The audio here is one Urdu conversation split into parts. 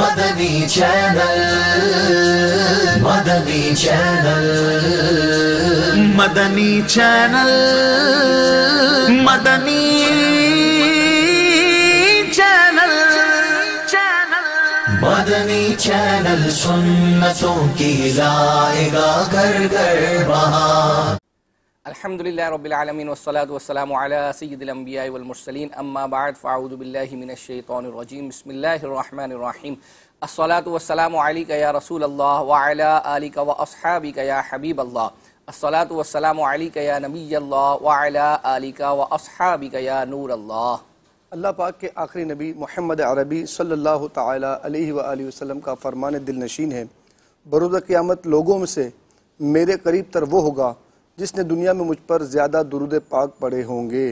مدنی چینل، مدنی چینل، مدنی چینل، مدنی چینل، مدنی چینل سنتوں کی لائے گا گھر گھر بہار۔ الحمدللہ رب العالمین والصلاة والسلام علی سید الانبیاء والمرسلین، اما بعد فاعوذ باللہ من الشیطان الرجیم، بسم اللہ الرحمن الرحیم۔ الصلاة والسلام علیک یا رسول اللہ وعلی آلک واصحابک یا حبیب اللہ، الصلاة والسلام علیک یا نبی اللہ وعلی آلک واصحابک یا نور اللہ۔ اللہ پاک کے آخری نبی محمد عربی صلی اللہ تعالی علیہ وآلہ وسلم کا فرمان دل نشین ہے، بروز قیامت لوگوں میں سے میرے قریب تر وہ ہوگا جس نے دنیا میں مجھ پر زیادہ درود پاک پڑھے ہوں گے۔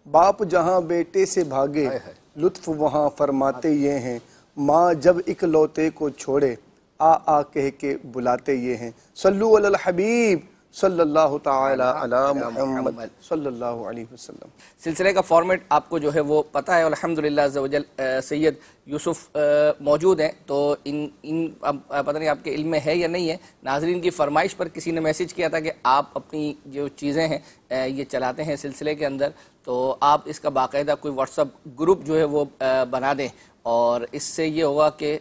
باپ جہاں بیٹے سے بھاگے لطف وہاں فرماتے یہ ہیں، ماں جب اکلوتے کو چھوڑے آ کہہ کے بلاتے یہ ہیں۔ صلو علی الحبیب صلی اللہ تعالی علی محمد صلی اللہ علیہ وسلم۔ سلسلے کا فارمیٹ آپ کو جو ہے وہ پتہ ہے، الحمدللہ عز و جل سید یوسف موجود ہیں، تو ان پتہ نہیں آپ کے علم میں ہے یا نہیں ہے، ناظرین کی فرمائش پر کسی نے میسج کیا تھا کہ آپ اپنی جو چیزیں ہیں یہ چلاتے ہیں سلسلے کے اندر، تو آپ اس کا باقاعدہ کوئی واٹس اپ گروپ جو ہے وہ بنا دیں، اور اس سے یہ ہوگا کہ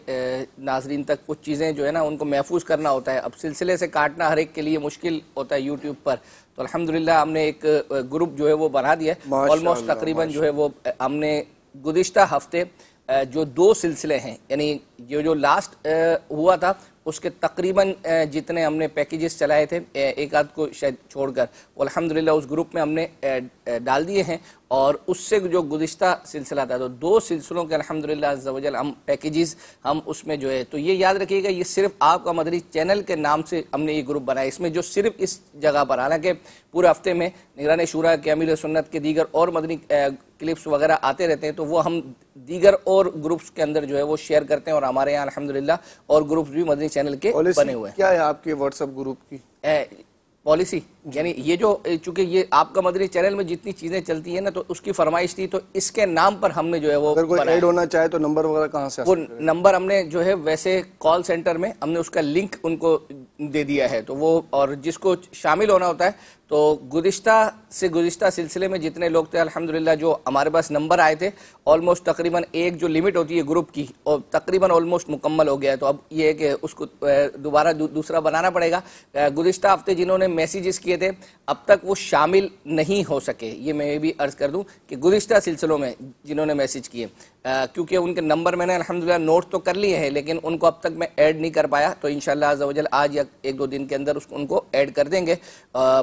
ناظرین تک کچھ چیزیں جو ہے نا ان کو محفوظ کرنا ہوتا ہے۔ اب سلسلے سے کاٹنا ہر ایک کے لیے مشکل ہوتا ہے یوٹیوب پر، تو الحمدللہ ہم نے ایک گروپ جو ہے وہ بنا دیا ہے، آلموسٹ تقریباً جو ہے وہ ہم نے گزشتہ ہفتے جو 2 سلسلے ہیں، یعنی جو لاسٹ ہوا تھا اس کے تقریباً جتنے ہم نے پیکیجز چلائے تھے، ایک آدھ کو شاید چھوڑ کر، وہ الحمدللہ اس گروپ میں ہم نے ڈال دیے ہیں، اور اس سے جو گزشتہ سلسلہ تھا تو 2 سلسلوں کے الحمدللہ عز و جل ہم پیکیجز ہم اس میں جو ہے، تو یہ یاد رکھیے گا یہ صرف آپ کا مدنی چینل کے نام سے ہم نے یہ گروپ بنایا، اس میں جو صرف اس جگہ پر، حالانکہ پورے ہفتے میں نگران شورا کے امیر سنت کے دیگر اور مدنی کلپس وغیرہ آتے رہتے ہیں، تو وہ ہم دیگر اور گروپس کے اندر جو ہے وہ شیئر کرتے ہیں، اور ہمارے یہاں الحمدللہ اور گروپس بھی مدنی چینل کے بنے ہوئے ہیں۔ کیا ہے آپ کے واٹس ایپ گروپ کی پالیسی؟ یعنی یہ جو چونکہ یہ آپ کا مدنی چینل میں جتنی چیزیں چلتی ہیں نا، تو اس کی فرمائش تھی، تو اس کے نام پر ہم نے جو ہے وہ اگر کوئی ایڈ ہونا چاہے تو نمبر وغیرہ کہاں سے؟ وہ نمبر ہم نے جو ہے ویسے کال سینٹر میں ہم نے اس کا لنک ان کو دے دیا ہے، تو وہ اور جس کو شامل ہونا ہوتا ہے، تو گزشتہ سلسلے میں جتنے لوگ تھے الحمدللہ جو ہمارے پاس نمبر آئے تھے، آلموسٹ تقریباً ایک جو لمٹ ہوتی ہے گروپ کی، اور تقریباً آلموسٹ مکمل ہو گیا ہے، تو اب یہ ہے کہ اس کو دوبارہ دوسرا بنانا پڑے گا۔ گزشتہ ہفتے جنہوں نے میسیجز کیے تھے اب تک وہ شامل نہیں ہو سکے، یہ میں بھی عرض کر دوں کہ گزشتہ سلسلوں میں جنہوں نے میسیج کیے، کیونکہ ان کے نمبر میں نے الحمدللہ نوٹ تو کر لیے ہیں، لیکن ان کو اب تک میں ایڈ نہیں کر پایا، تو انشاءاللہ عز و جل آج یا 1-2 دن کے اندر ان کو ایڈ کر دیں گے۔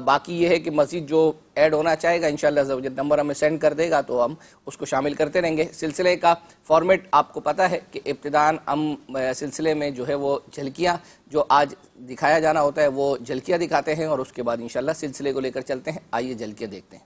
باقی یہ ہے کہ مزید جو ایڈ ہونا چاہے گا انشاءاللہ عز و جل نمبر ہمیں سینڈ کر دے گا، تو ہم اس کو شامل کرتے رہیں گے۔ سلسلے کا فارمیٹ آپ کو پتہ ہے کہ ابتداءً ہم سلسلے میں جو ہے وہ جھلکیاں جو آج دکھایا جانا ہوتا ہے وہ جھلکیاں دکھاتے ہیں، اور اس کے بعد انشاءاللہ سلسلے کو لے کر چلتے ہیں۔ آئیے جھلکیاں دیکھتے ہیں۔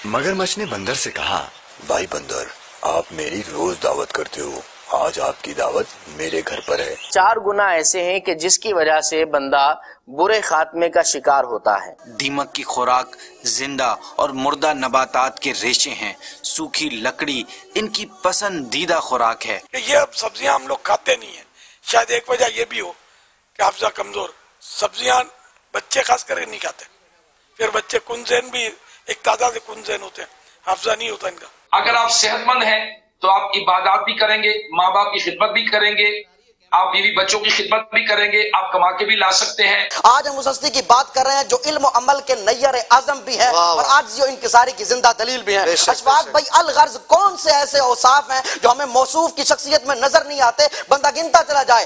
مگرمچھ نے بندر سے کہا، بھائی بندر، آپ میری روز دعوت کرتے ہو، آج آپ کی دعوت میرے گھر پر ہے۔ 4 گناہ ایسے ہیں کہ جس کی وجہ سے بندہ برے خاتمے کا شکار ہوتا ہے۔ دیمک کی خوراک زندہ اور مردہ نباتات کے ریشے ہیں، سوکھی لکڑی ان کی پسندیدہ خوراک ہے۔ یہ اب سبزیاں ہم لوگ کھاتے نہیں ہیں، شاید ایک وجہ یہ بھی ہو کہ حافظہ کمزور، سبزیاں بچے خاص کر کے نہیں کھاتے، پھر بچے کنزین بھی ایک تعداد کنزین ہوتے ہیں، حافظہ نہیں ہوتا ان کا۔ اگر آپ صحت مند ہیں تو آپ عبادات بھی کریں گے، ماں باپ کی خدمت بھی کریں گے، آپ بیوی بچوں کی خدمت بھی کریں گے، آپ کما کے بھی لا سکتے ہیں۔ آج ہم اس ہستی کی بات کر رہے ہیں جو علم و عمل کے نیر اعظم بھی ہے اور آج جو انکساری کی زندہ دلیل بھی ہے۔ اشفاق بھائی الغرض کون سے ایسے اوصاف ہیں جو ہمیں موصوف کی شخصیت میں نظر نہیں آتے، بندہ گنتا چلا جائے۔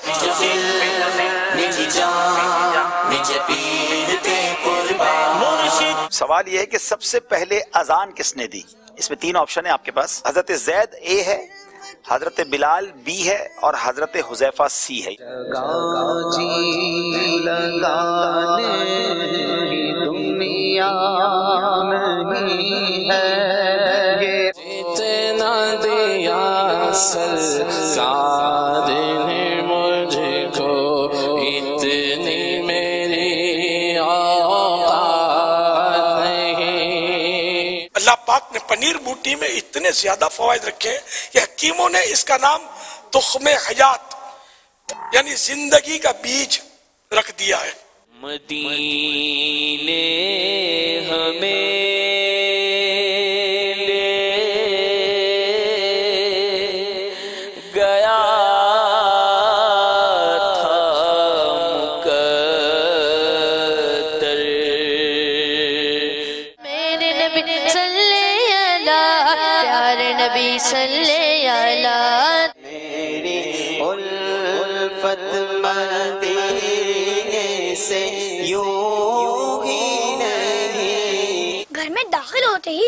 سوال یہ ہے کہ سب سے پہلے اذان کس نے دی؟ اس میں 3 آپشن ہیں آپ کے پاس۔ حضرت زید اے ہے، حضرت بلال بی ہے، اور حضرت حذیفہ سی ہے۔ دنیا نہیں ہے جتنا دیا سرکار نے مجھ کو، اتنی میری اللہ پاک نے پنیر بوٹی میں اتنے زیادہ فوائد رکھے ہیں کہ حکیموں نے اس کا نام تخم حیات یعنی زندگی کا بیج رکھ دیا ہے۔ مدینے ہمیں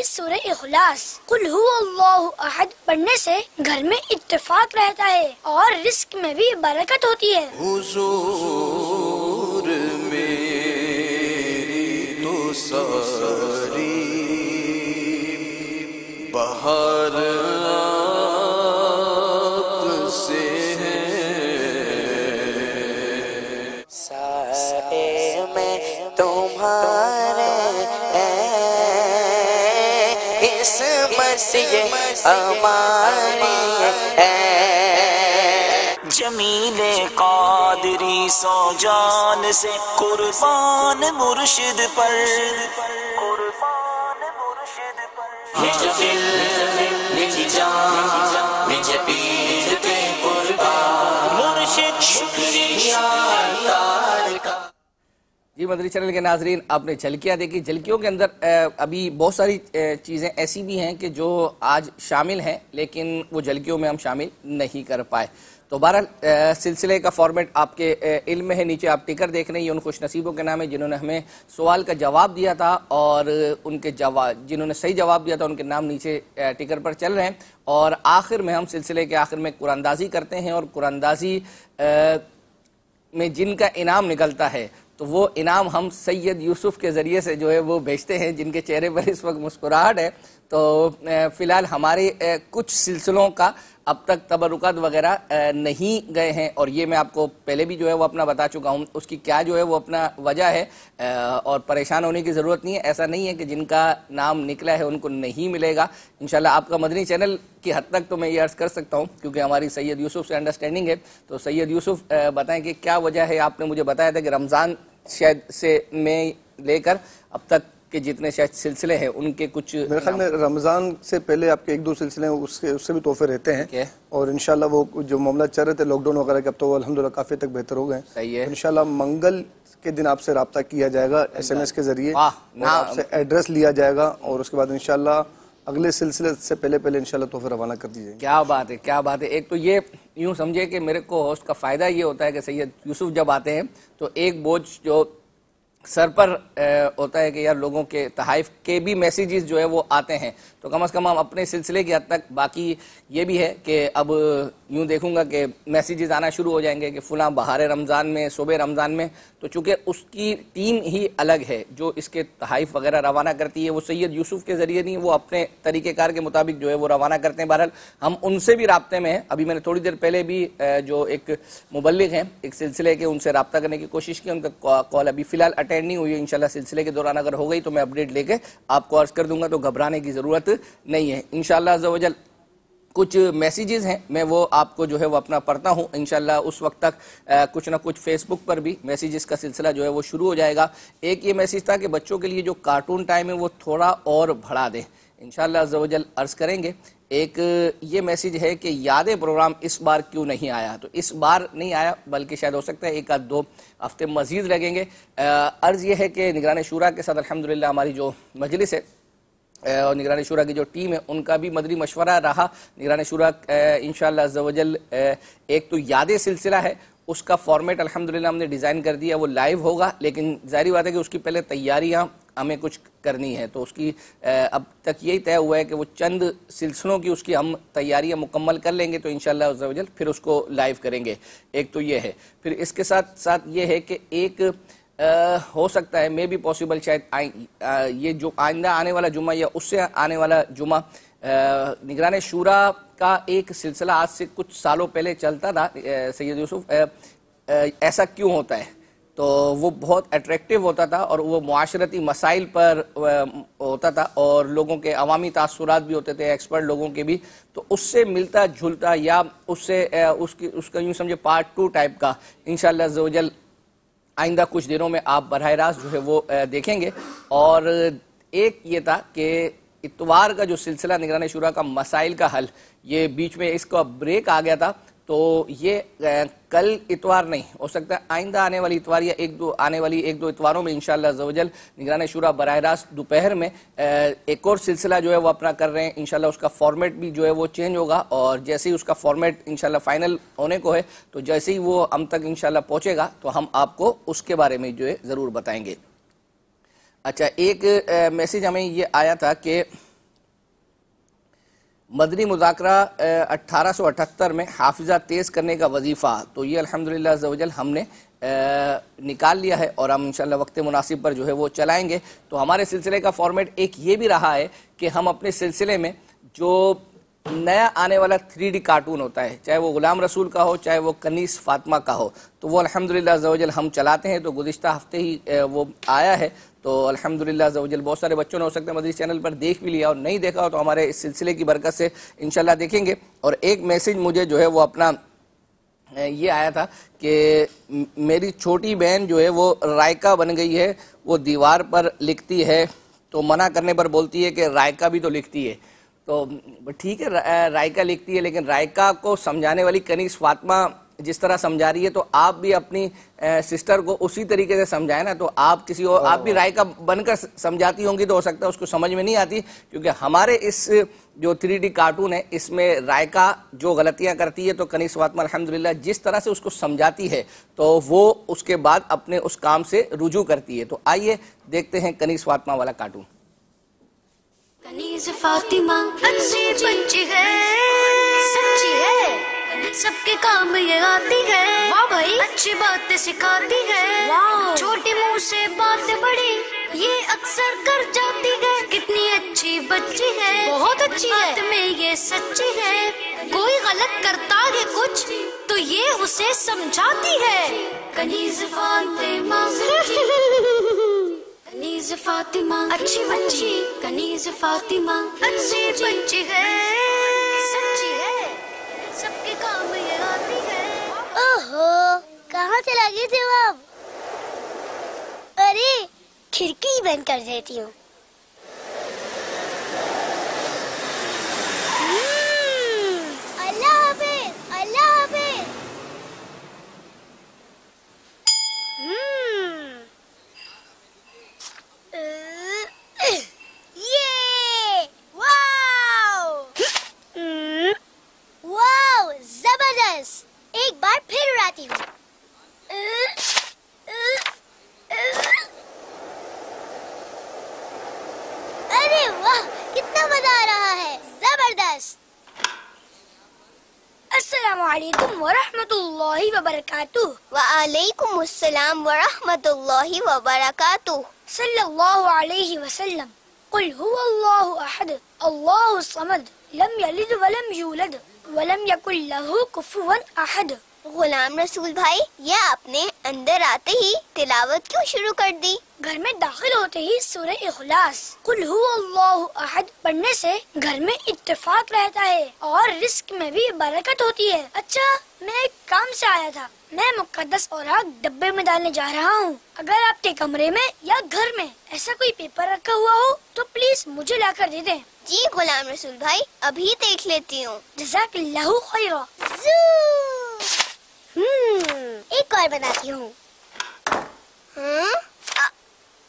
سورہ اخلاص قل هو اللہ احد پڑھنے سے گھر میں اتفاق رہتا ہے اور رزق میں بھی برکت ہوتی ہے۔ حضور میری تو ساری بہار آپ سے ہے، سائے میں تمہارے جمیل قادری سو جان سے قربان مرشد پر، نج دل نج جان نج پیر پہ قربان مرشد شکریہ اللہ کا۔ جی مدری چینل کے ناظرین، آپ نے جھلکیاں دیکھی۔ جھلکیوں کے اندر ابھی بہت ساری چیزیں ایسی بھی ہیں کہ جو آج شامل ہیں لیکن وہ جھلکیوں میں ہم شامل نہیں کر پائے۔ تو بہرحال سلسلے کا فارمیٹ آپ کے علم میں ہے، نیچے آپ ٹکر دیکھ رہے ہیں، یہ ان خوش نصیبوں کے نام ہے جنہوں نے ہمیں سوال کا جواب دیا تھا اور ان کے جنہوں نے صحیح جواب دیا تھا ان کے نام نیچے ٹکر پر چل رہے ہیں۔ اور آخر میں ہم سلسلے کے آخر میں قرآن اندازی کرتے ہیں اور قرآن اندازی میں جن کا انعام نکلتا ہے تو وہ انعام ہم سید یوسف کے ذریعے سے جو ہے وہ بھیجتے ہیں، جن کے چہرے پر اس وقت مسکراہٹ ہے۔ تو فی الحال ہمارے کچھ سلسلوں کا اب تک تبرکات وغیرہ نہیں گئے ہیں، اور یہ میں آپ کو پہلے بھی جو ہے وہ اپنا بتا چکا ہوں، اس کی کیا جو ہے وہ اپنا وجہ ہے، اور پریشان ہونے کی ضرورت نہیں ہے۔ ایسا نہیں ہے کہ جن کا نام نکلا ہے ان کو نہیں ملے گا انشاءاللہ۔ آپ کا مدنی چینل کی حد تک تو میں یہ عرض کر سکتا ہوں کیونکہ ہماری سید یوسف سے انڈرسٹینڈنگ ہے۔ تو سید یوسف بتائیں کہ کیا وجہ ہے؟ آپ نے مجھے بتایا تھا کہ رمضان شاید سے میں لے کر اب تک کہ جتنے شاید سلسلے ہیں ان کے کچھ میرے خیال میں رمضان سے پہلے آپ کے ایک دو سلسلے ہیں اس سے بھی تحفے رہتے ہیں، اور انشاءاللہ وہ جو معاملہ چل رہے تھے لاک ڈاؤن وغیرہ کے اب تو الحمدللہ کافی تک بہتر ہو گئے ہیں۔ انشاءاللہ منگل کے دن آپ سے رابطہ کیا جائے گا SMS کے ذریعے، آپ سے ایڈریس لیا جائے گا اور اس کے بعد انشاءاللہ اگلے سلسلے سے پہلے انشاءاللہ تحفے روانہ کر دی جائیں گے۔ کیا بات ہے، کیا بات ہے۔ ایک تو یہ یوں سمجھے کہ میرے کو ہوسٹ کا فائدہ یہ ہوتا ہے کہ سید یوسف جب آتے ہیں تو ایک بوجھ جو سر پر ہوتا ہے کہ یار لوگوں کے تحائف کے بھی میسیجز جو ہے وہ آتے ہیں، تو کم از کم ہم اپنے سلسلے کی حد تک، باقی یہ بھی ہے کہ اب یوں دیکھوں گا کہ میسیجز آنا شروع ہو جائیں گے کہ فلاں بہار رمضان میں، صبح رمضان میں، تو چونکہ اس کی ٹیم ہی الگ ہے جو اس کے تحائف وغیرہ روانہ کرتی ہے، وہ سید یوسف کے ذریعے نہیں، وہ اپنے طریقہ کار کے مطابق جو ہے وہ روانہ کرتے ہیں۔ بہرحال ہم ان سے بھی رابطے میں ہیں۔ ابھی میں نے تھوڑی دیر پہلے بھی جو ایک مبلغ ہیں ایک سلسلے کے، ان سے رابطہ کرنے کی کوشش کی، ان کا کال ابھی فی الحال اٹینڈ نہیں ہوئی ہے، انشاءاللہ سلسلے کے دوران اگر ہو گئی تو میں اپڈیٹ لے کے آپ کو عرض کر دوں گا، تو گھبرانے کی ضرورت نہیں ہے انشاءاللہ عز و جل۔ کچھ میسیجز ہیں میں وہ آپ کو جو ہے وہ اپنا پڑھتا ہوں، انشاءاللہ اس وقت تک کچھ نہ کچھ فیس بک پر بھی میسیجز کا سلسلہ جو ہے وہ شروع ہو جائے گا۔ ایک یہ میسیج تھا کہ بچوں کے لیے جو کارٹون ٹائم ہے وہ تھوڑا اور بڑھا دیں، انشاءاللہ عز و جل عرض کریں گے۔ ایک یہ میسیج ہے کہ یادیں پروگرام اس بار کیوں نہیں آیا، تو اس بار نہیں آیا بلکہ شاید ہو سکتا ہے ایک آدھ دو ہفتے مزید لگیں گے۔ عرض یہ ہے کہ نگران شورا کے ساتھ الحمدللہ ہماری جو مجلس ہے اور نگران شورا کی جو ٹیم ہے ان کا بھی مدنی مشورہ رہا۔ نگران شورا انشاءاللہ عز و جل ایک تو یادیں سلسلہ ہے، اس کا فارمیٹ الحمدللہ ہم نے ڈیزائن کر دیا، وہ لائیو ہوگا، لیکن ظاہری بات ہے کہ اس کی پہلے تیاریاں ہمیں کچھ کرنی ہے، تو اس کی اب تک یہی طے ہوا ہے کہ وہ چند سلسلوں کی اس کی ہم تیاریاں مکمل کر لیں گے، تو انشاءاللہ عز و جل پھر اس کو لائیو کریں گے۔ ایک تو یہ ہے، پھر اس کے ساتھ ساتھ یہ ہے کہ ایک ہو سکتا ہے میں بھی پاسبل شاید یہ جو آئندہ آنے والا جمعہ یا اس سے آنے والا جمعہ نگران شورا کا ایک سلسلہ آج سے کچھ سالوں پہلے چلتا تھا سید یوسف، ایسا کیوں ہوتا ہے، تو وہ بہت اٹریکٹیو ہوتا تھا اور وہ معاشرتی مسائل پر ہوتا تھا اور لوگوں کے عوامی تاثرات بھی ہوتے تھے، ایکسپرٹ لوگوں کے بھی، تو اس سے ملتا جھلتا یا اس سے اس کا یوں سمجھے پارٹ 2 ٹائپ کا انشاءاللہ عز و جل آئندہ کچھ دنوں میں آپ براہ راست جو ہے وہ دیکھیں گے۔ اور ایک یہ تھا کہ اتوار کا جو سلسلہ نگران شورا کا مسائل کا حل، یہ بیچ میں اس کا بریک آ گیا تھا، تو یہ کل اتوار نہیں ہو سکتا، آئندہ آنے والی اتوار یا آنے والی ایک دو اتواروں میں انشاءاللہ عز و جل نگران شورا براہ راست دوپہر میں ایک اور سلسلہ جو ہے وہ اپنا کر رہے ہیں۔ انشاءاللہ اس کا فارمیٹ بھی جو ہے وہ چینج ہوگا، اور جیسے ہی اس کا فارمیٹ انشاءاللہ فائنل ہونے کو ہے تو جیسے ہی وہ ہم تک انشاءاللہ پہنچے گا تو ہم آپ کو اس کے بارے میں جو ہے ضرور بتائیں گے۔ اچھا، ایک میسیج ہمیں یہ آیا تھا کہ مدنی مذاکرہ 1878 میں حافظہ تیز کرنے کا وظیفہ، تو یہ الحمدللہ عز و جل ہم نے نکال لیا ہے اور ہم انشاءاللہ وقت مناسب پر جو ہے وہ چلائیں گے۔ تو ہمارے سلسلے کا فارمیٹ ایک یہ بھی رہا ہے کہ ہم اپنے سلسلے میں جو نیا آنے والا 3D کارٹون ہوتا ہے، چاہے وہ غلام رسول کا ہو چاہے وہ کنیز فاطمہ کا ہو، تو وہ الحمدللہ عز و جل ہم چلاتے ہیں۔ تو گزشتہ ہفتے ہی وہ آیا ہے، تو الحمدللہ عز و جل بہت سارے بچوں نے ہو سکتا ہے مدری چینل پر دیکھ بھی لیا اور نہیں دیکھا ہو، تو ہمارے اس سلسلے کی برکت سے انشاءاللہ دیکھیں گے۔ اور ایک میسیج مجھے جو ہے وہ اپنا یہ آیا تھا کہ میری چھوٹی بہن جو ہے وہ رائکا بن گئی ہے، وہ دیوار پر لکھتی ہے تو منع کرنے پر بولتی ہے کہ رائکا بھی تو لکھتی ہے۔ تو ٹھیک ہے، رائکا لکھتی ہے، لیکن رائکا کو سمجھانے والی کنیز فاطمہ جس طرح سمجھا رہی ہے تو آپ بھی اپنی سسٹر کو اسی طریقے سے سمجھائیں نا۔ تو آپ کسی اور آپ بھی رائکا بن کر سمجھاتی ہوں گی تو ہو سکتا ہے اس کو سمجھ میں نہیں آتی، کیونکہ ہمارے اس جو 3D کارٹون ہے اس میں رائکا جو غلطیاں کرتی ہے تو کنیز فاطمہ الحمدللہ جس طرح سے اس کو سمجھاتی ہے تو وہ اس کے بعد اپنے اس کام سے رجوع کرتی ہے۔ تو آئیے دیکھتے ہیں کنیز فاطمہ والا کارٹون۔ کنیز فاطمہ اچھی بچی ہے، سچی ہے، سب کے کام یہ آتی ہے، واہ بھائی اچھی باتیں سکھاتی ہے، چھوٹے منہ سے باتیں بڑی یہ اکثر کر جاتی ہے، کتنی اچھی بچی ہے، بہت اچھی ہے، بات میں یہ سچی ہے، کوئی غلط کرتا ہے کچھ تو یہ اسے سمجھاتی ہے، کنیز فاطمہ کنیز فاطمہ اچھی بچی، کنیز فاطمہ اچھی بچی ہے، سچی ہے، سب کے کام یہ آتی ہے۔ اوہو، کہاں سے لگے تھے آپ؟ ارے کھڑکی بند کر دیتی ہوں۔ اللہ حافظ، اللہ حافظ۔ واو، زبردست، ایک بار پھر اڑاتی ہوں۔ ارے واہ، کتنا مزہ آ رہا ہے، زبردست۔ السلام علیکم ورحمۃ اللہ وبرکاتہ۔ وعلیکم السلام ورحمۃ اللہ وبرکاتہ۔ صلی اللہ علیہ وسلم۔ قل هو اللہ احد اللہ الصمد لم یلد ولم یولد ولم یکن له کفوا احد۔ غلام رسول بھائی، یہ آپ نے اندر آتے ہی تلاوت کیوں شروع کر دی؟ گھر میں داخل ہوتے ہی سورہ اخلاص قل هو اللہ احد پڑھنے سے گھر میں اتفاق رہتا ہے اور رزق میں بھی برکت ہوتی ہے۔ اچھا، میں ایک کام سے آیا تھا، میں مقدس اوراق ڈبے میں ڈالنے جا رہا ہوں۔ اگر آپ کے کمرے میں یا گھر میں ایسا کوئی پیپر رکھا ہوا ہو تو پلیز مجھے لا کر دے دیں۔ جی غلام رسول بھائی، ابھی دیکھ لیتی ہوں۔ جزاک اللہ خیرا۔ ایک اور بناتی ہوں۔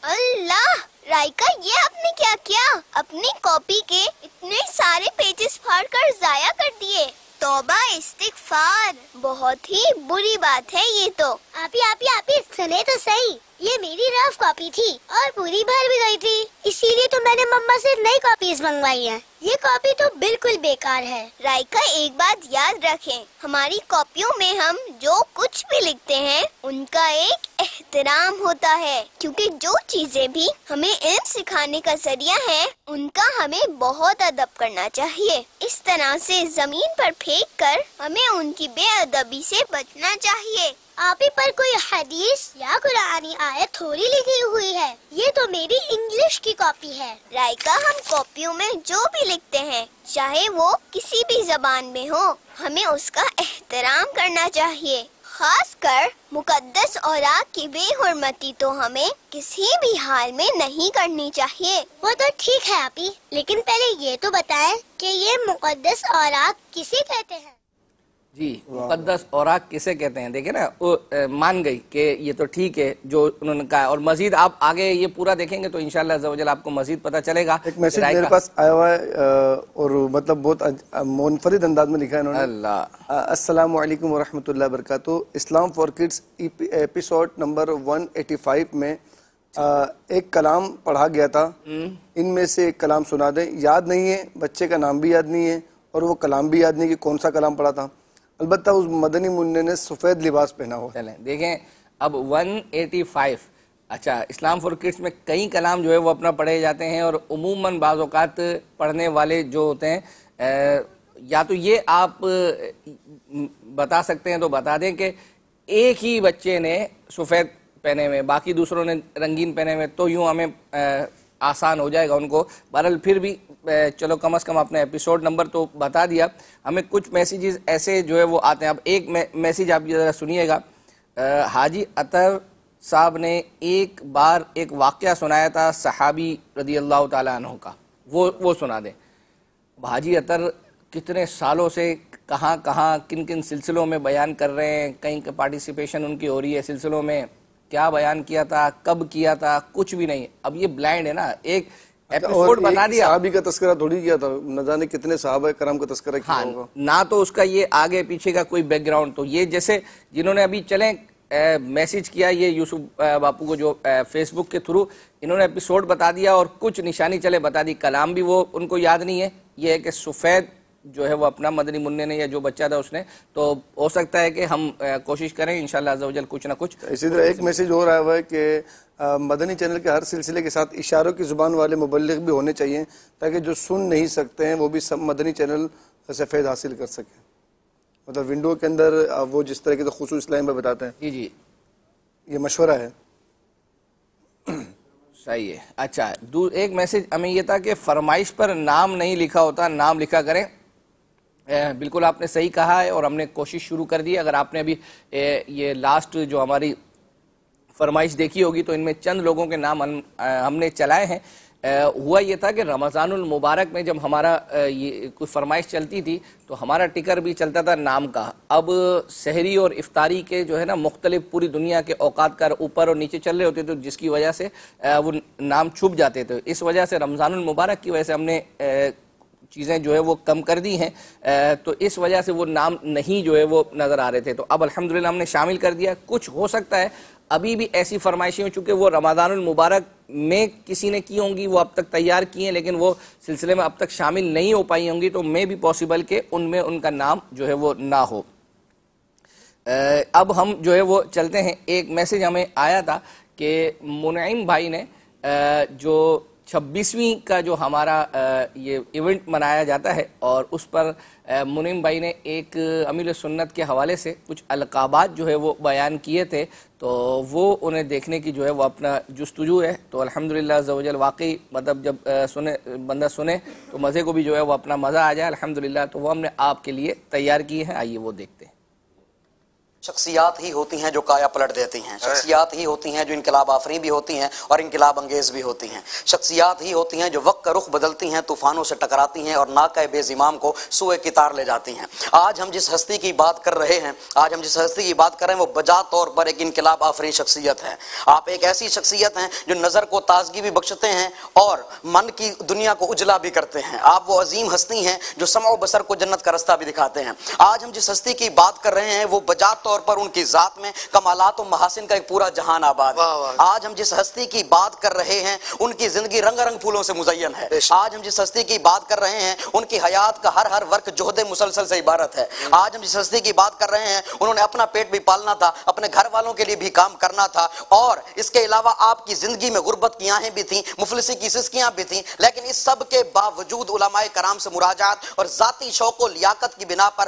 اللہ، رائکا یہ آپ نے کیا کیا؟ اپنی کاپی کے اتنے سارے پیجز پھاڑ کر ضائع کر دیے۔ توبہ استغفار، بہت ہی بری بات ہے یہ تو۔ آپ سنے تو صحیح، یہ میری رف کاپی تھی اور پوری بھر بھی گئی تھی، اسی لیے تو میں نے مما سے نئی کاپیز منگوائی ہیں۔ یہ کاپی تو بالکل بیکار ہے۔ رائکا ایک بات یاد رکھیں، ہماری کاپیوں میں ہم جو کچھ بھی لکھتے ہیں ان کا ایک احترام ہوتا ہے، کیونکہ جو چیزیں بھی ہمیں علم سکھانے کا ذریعہ ہیں ان کا ہمیں بہت ادب کرنا چاہیے۔ اس طرح سے زمین پر پھینک کر ہمیں ان کی بے ادبی سے بچنا چاہیے۔ آپ ہی پر کوئی حدیث یا قرآنی آیت تھوڑی لکھی ہوئی ہے، یہ تو میری انگلش کی کاپی ہے۔ رائکا، ہم کاپیوں میں جو بھی لکھتے ہیں چاہے وہ کسی بھی زبان میں ہو، ہمیں اس کا احترام کرنا چاہیے، خاص کر مقدس اوراق کی بے حرمتی تو ہمیں کسی بھی حال میں نہیں کرنی چاہیے۔ وہ تو ٹھیک ہے آپی، لیکن پہلے یہ تو بتائیں کہ یہ مقدس اوراق کسے کہتے ہیں؟ جی، مقدس اوراق کسے کہتے ہیں؟ دیکھیں نا، وہ مان گئی کہ یہ تو ٹھیک ہے جو انہوں نے کہا، اور مزید آپ آگے یہ پورا دیکھیں گے تو انشاءاللہ عز و جل آپ کو مزید پتہ چلے گا۔ ایک میسج میرے پاس آیا ہوا ہے اور مطلب بہت منفرد انداز میں لکھا ہے انہوں نے۔ اللہ، السلام علیکم ورحمۃ اللہ وبرکاتہ۔ اسلام فار کڈس ایپیسوڈ نمبر 185 میں ایک کلام پڑھا گیا تھا، ان میں سے ایک کلام سنا دیں۔ یاد نہیں ہے، بچے کا نام بھی یاد نہیں ہے اور وہ کلام بھی یاد نہیں کہ کون سا کلام پڑھا تھا، البتہ اس مدنی منع نے سفید لباس پہنا ہوا۔ چلیں دیکھیں اب 185، اچھا اسلام فار کڈس میں کئی کلام جو ہے وہ اپنا پڑھے جاتے ہیں، اور عموماً بعض اوقات پڑھنے والے جو ہوتے ہیں یا تو یہ آپ بتا سکتے ہیں تو بتا دیں کہ ایک ہی بچے نے سفید پہنے ہوئے، باقی دوسروں نے رنگین پہنے ہوئے، تو یوں ہمیں آسان ہو جائے گا ان کو۔ بہرحال پھر بھی چلو کم از کم اپنے ایپیسوڈ نمبر تو بتا دیا۔ ہمیں کچھ میسیجز ایسے جو ہے وہ آتے ہیں۔ اب ایک میسیج آپ ذرا سنیے گا۔ حاجی اطہر صاحب نے ایک بار ایک واقعہ سنایا تھا صحابی رضی اللہ تعالیٰ عنہ کا، وہ سنا دیں۔ حاجی اطہر کتنے سالوں سے کہاں کہاں کن کن سلسلوں میں بیان کر رہے ہیں، کہیں کہ پارٹیسپیشن ان کی ہو رہی ہے سلسلوں میں، کیا بیان کیا تھا، کب کیا تھا، کچھ بھی نہیں۔ اب یہ بلائنڈ ہے نا، ایک ایپیسوڈ بنا دیا، صحابی کا تذکرہ تھوڑی کیا تھا، نہ جانے کتنے صحابہ کرام کا تذکرہ کیا ہوگا، نہ تو اس کا یہ آگے پیچھے کا کوئی بیک گراؤنڈ۔ تو یہ جیسے جنہوں نے ابھی چلیں میسیج کیا، یہ یوسف باپو کو جو فیس بک کے تھرو انہوں نے ایپیسوڈ بتا دیا اور کچھ نشانی چلے بتا دی، کلام بھی وہ ان کو یاد نہیں ہے۔ یہ ہے کہ سفید جو ہے وہ اپنا مدنی منع نے یا جو بچہ تھا اس نے، تو ہو سکتا ہے کہ ہم کوشش کریں انشاءاللہ عز و جل کچھ نہ کچھ۔ اسی طرح ایک میسیج اور آیا ہوا ہے کہ مدنی چینل کے ہر سلسلے کے ساتھ اشاروں کی زبان والے مبلغ بھی ہونے چاہیے تاکہ جو سن نہیں سکتے ہیں وہ بھی سب مدنی چینل سے فیض حاصل کر سکیں۔ مطلب ونڈو کے اندر وہ جس طرح کے تو خصوص اسلام میں بتاتے ہیں۔ جی جی، یہ مشورہ ہے، صحیح ہے۔ اچھا، ایک میسیج ہمیں یہ تھا کہ فرمائش پر نام نہیں لکھا ہوتا، نام لکھا کریں۔ بالکل آپ نے صحیح کہا ہے اور ہم نے کوشش شروع کر دی۔ اگر آپ نے ابھی یہ لاسٹ جو ہماری فرمائش دیکھی ہوگی تو ان میں چند لوگوں کے نام ہم نے چلائے ہیں۔ ہوا یہ تھا کہ رمضان المبارک میں جب ہمارا یہ کوئی فرمائش چلتی تھی تو ہمارا ٹکر بھی چلتا تھا نام کا۔ اب سحری اور افطاری کے جو ہے نا مختلف پوری دنیا کے اوقات کا اوپر اور نیچے چل رہے ہوتے تھے، جس کی وجہ سے وہ نام چھپ جاتے تھے۔ اس وجہ سے رمضان المبارک کی وجہ سے ہم نے چیزیں جو ہے وہ کم کر دی ہیں، تو اس وجہ سے وہ نام نہیں جو ہے وہ نظر آ رہے تھے۔ تو اب الحمدللہ ہم نے شامل کر دیا۔ کچھ ہو سکتا ہے ابھی بھی ایسی فرمائشیں ہوں، چونکہ وہ رمضان المبارک میں کسی نے کی ہوں گی، وہ اب تک تیار کی ہیں لیکن وہ سلسلے میں اب تک شامل نہیں ہو پائی ہوں گی، تو میں بھی پاسبل کہ ان میں ان کا نام جو ہے وہ نہ ہو۔ اب ہم جو ہے وہ چلتے ہیں۔ ایک میسج ہمیں آیا تھا کہ منعم بھائی نے جو 26ویں کا جو ہمارا یہ ایونٹ منایا جاتا ہے، اور اس پر منعم بھائی نے ایک امیر سنت کے حوالے سے کچھ القابات جو ہے وہ بیان کیے تھے، تو وہ انہیں دیکھنے کی جو ہے وہ اپنا جستجو ہے۔ تو الحمدللہ عز و جل واقعی مطلب جب بندہ سنے تو مزے کو بھی جو ہے وہ اپنا مزہ آ جائے الحمدللہ، تو وہ ہم نے آپ کے لیے تیار کیے ہیں، آئیے وہ دیکھتے ہیں۔ شخصیات ہی ہوتی ہیں جو کایا پلٹ دیتی ہیں، شخصیات ہی ہوتی ہیں جو انقلاب آفریں بھی ہوتی ہیں اور انقلاب انگیز بھی ہوتی ہیں، شخصیات ہی ہوتی ہیں جو وقت کا رخ بدلتی ہیں، طوفانوں سے ٹکراتی ہیں اور ناکہ بے زمام کو سوئے کی تار لے جاتی ہیں۔ آج ہم جس ہستی کی بات کر رہے ہیں وہ بجا طور پر ایک انقلاب آفریں شخصیت ہے۔ آپ ایک ایسی شخصیت ہیں جو نظر کو تازگی بھی بخشتے ہیں اور من کی دنیا کو اجلا بھی کرتے ہیں۔ آپ وہ عظیم ہستی ہیں جو سمع و بصر کو جنت کا رستہ بھی دکھاتے ہیں۔ آج ہم جس ہستی کی بات کر رہے ہیں وہ بجا طور پر ان کی ذات میں کمالات و محاسن کا ایک پورا جہان آباد ہے۔ آج ہم جس ہستی کی بات کر رہے ہیں ان کی زندگی رنگ رنگ پھولوں سے مزین ہے۔ آج ہم جس ہستی کی بات کر رہے ہیں ان کی حیات کا ہر ورق جہد مسلسل سے عبارت ہے۔ آج ہم جس ہستی کی بات کر رہے ہیں انہوں نے اپنا پیٹ بھی پالنا تھا، اپنے گھر والوں کے لیے بھی کام کرنا تھا، اور اس کے علاوہ آپ کی زندگی میں غربت کی آہیں بھی تھیں، مفلسی کی سسکیاں بھی تھیں، لیکن اس سب کے باوجود علماء کرام سے مراجعات اور ذاتی شوق و لیاقت کی بنا پر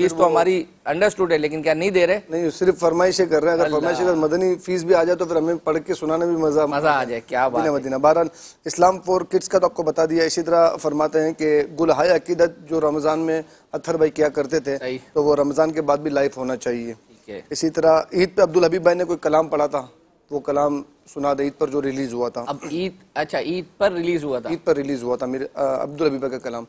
فیس تو ہماری انڈرسٹوڈ ہے لیکن کیا نہیں دے رہے؟ نہیں صرف فرمائشیں کر رہے ہیں. اگر فرمائشیں اگر مدنی فیس بھی آ جائے تو پھر ہمیں پڑھ کے سنانے بھی مزہ آ جائے. کیا بات ہے. مدینہ. بہرحال اسلام فور کڈس کا تو آپ کو بتا دیا. اسی طرح فرماتے ہیں کہ گلہائے عقیدت جو رمضان میں اطہر بھائی کیا کرتے تھے تو وہ رمضان کے بعد بھی لائف ہونا چاہیے. اسی طرح عید پہ عبدالحبیب بھائی نے کوئی کلام پڑھا تھا, وہ کلام سنا دے عید پر جو ریلیز ہوا تھا. اب عید, اچھا عید پر ریلیز ہوا تھا. عید پر ریلیز ہوا تھا عبدالحبیب بھائی کا کلام.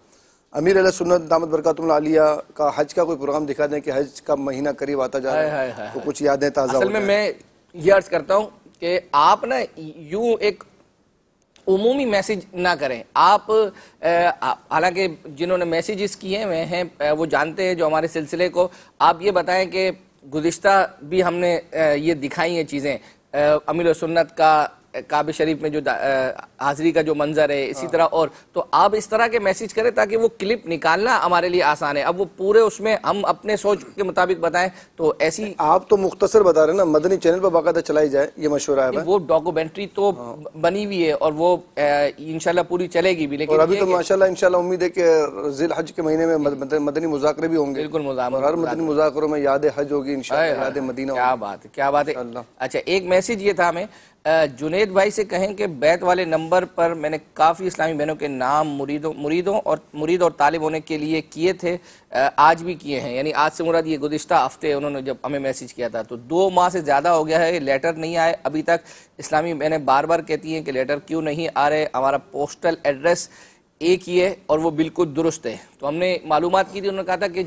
امیر علیہ سنت دامت برکاتہ العالیہ کا حج کا کوئی پروگرام دکھا دیں کہ حج کا مہینہ قریب آتا جا رہا ہے تو کچھ یادیں تازہ. اصل میں یہ عرض کرتا ہوں کہ آپ نا یوں ایک عمومی میسیج نہ کریں. آپ حالانکہ جنہوں نے میسیجز کیے ہوئے ہیں وہ جانتے ہیں جو ہمارے سلسلے کو. آپ یہ بتائیں کہ گزشتہ بھی ہم نے یہ دکھائی ہیں چیزیں, امیر سنت کا کعبہ شریف میں جو حاضری کا جو منظر ہے, اسی طرح اور تو آپ اس طرح کے میسیج کریں تاکہ وہ کلپ نکالنا ہمارے لیے آسان ہے. اب وہ پورے اس میں ہم اپنے سوچ کے مطابق بتائیں تو ایسی. آپ تو مختصر بتا رہے ہیں نا, مدنی چینل پر باقاعدہ چلائی جائے یہ مشورہ ہے. وہ ڈاکومنٹری تو بنی ہوئی ہے اور وہ انشاءاللہ پوری چلے گی بھی, لیکن اور ابھی تو ماشاءاللہ انشاءاللہ امید ہے کہ ذی الحج کے مہینے میں مدنی مذاکرے بھی ہوں گے. بالکل, اور ہر مدنی مذاکروں میں یاد حج ہوگی انشاءاللہ, یاد مدینہ. کیا بات ہے, کیا بات ہے. اچھا ایک میسیج یہ تھا ہمیں, جنید بھائی سے کہیں کہ بیت والے نمبر پر میں نے کافی اسلامی بہنوں کے نام مرید اور طالب ہونے کے لیے کیے تھے, آج بھی کیے ہیں. یعنی آج سے مراد یہ گزشتہ ہفتے انہوں نے جب ہمیں میسیج کیا تھا تو 2 ماہ سے زیادہ ہو گیا ہے, لیٹر نہیں آئے ابھی تک. اسلامی بہنیں بار بار کہتی ہیں کہ لیٹر کیوں نہیں آ رہے, ہمارا پوسٹل ایڈریس ایک ہی ہے اور وہ بالکل درست ہے. تو ہم نے معلومات کی تھی, انہوں نے کہا تھا کہ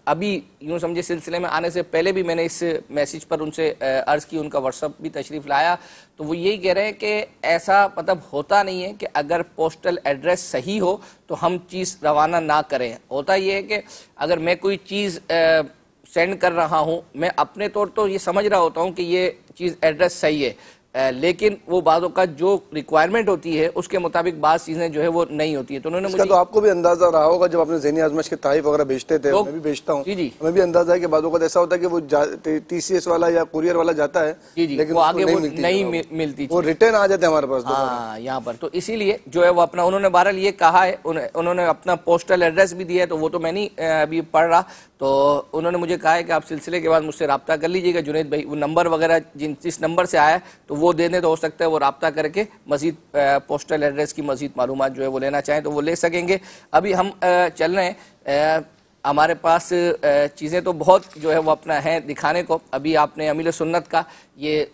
ابھی یوں سمجھے سلسلے میں آنے سے پہلے بھی میں نے اس میسیج پر ان سے عرض کی, ان کا واٹس ایپ بھی تشریف لایا تو وہ یہی کہہ رہے ہیں کہ ایسا مطلب ہوتا نہیں ہے کہ اگر پوسٹل ایڈریس صحیح ہو تو ہم چیز روانہ نہ کریں. ہوتا یہ ہے کہ اگر میں کوئی چیز سینڈ کر رہا ہوں, میں اپنے طور تو یہ سمجھ رہا ہوتا ہوں کہ یہ چیز ایڈریس صحیح ہے, لیکن وہ بعضوں کا جو ریکوائرمنٹ ہوتی ہے اس کے مطابق بعض چیزیں جو ہے وہ نہیں ہوتی ہے. تو انہوں نے مجھے تو آپ کو بھی اندازہ رہا ہوگا جب اپنے ذہنی آزمائش کے تحائف وغیرہ بیچتے تھے, میں بھی بیچتا ہوں, ہمیں بھی اندازہ ہے کہ بعضوں کا ایسا ہوتا ہے کہ وہ TCS والا یا کوریئر والا جاتا ہے لیکن وہ آگے وہ نہیں ملتی, وہ ریٹرن آ جاتے ہیں ہمارے پاس یہاں پر. تو اسی لیے جو ہے وہ اپنا انہوں نے بہرحال یہ کہا ہے, انہوں نے اپنا پوسٹل ایڈریس بھی دیا ہے تو وہ تو میں نہیں ابھی پڑھ رہا. تو انہوں نے مجھے کہا ہے کہ آپ سلسلے کے بعد مجھ سے رابطہ کر لیجئے گا جنید بھائی, وہ نمبر وغیرہ جس نمبر سے آیا ہے تو وہ دے دیں تو ہو سکتا ہے وہ رابطہ کر کے مزید پوسٹل ایڈریس کی مزید معلومات جو ہے وہ لینا چاہیں تو وہ لے سکیں گے. ابھی ہم چل رہے ہیں, ہمارے پاس چیزیں تو بہت جو ہے وہ اپنا ہے دکھانے کو. ابھی آپ نے امیر سنت کا یہ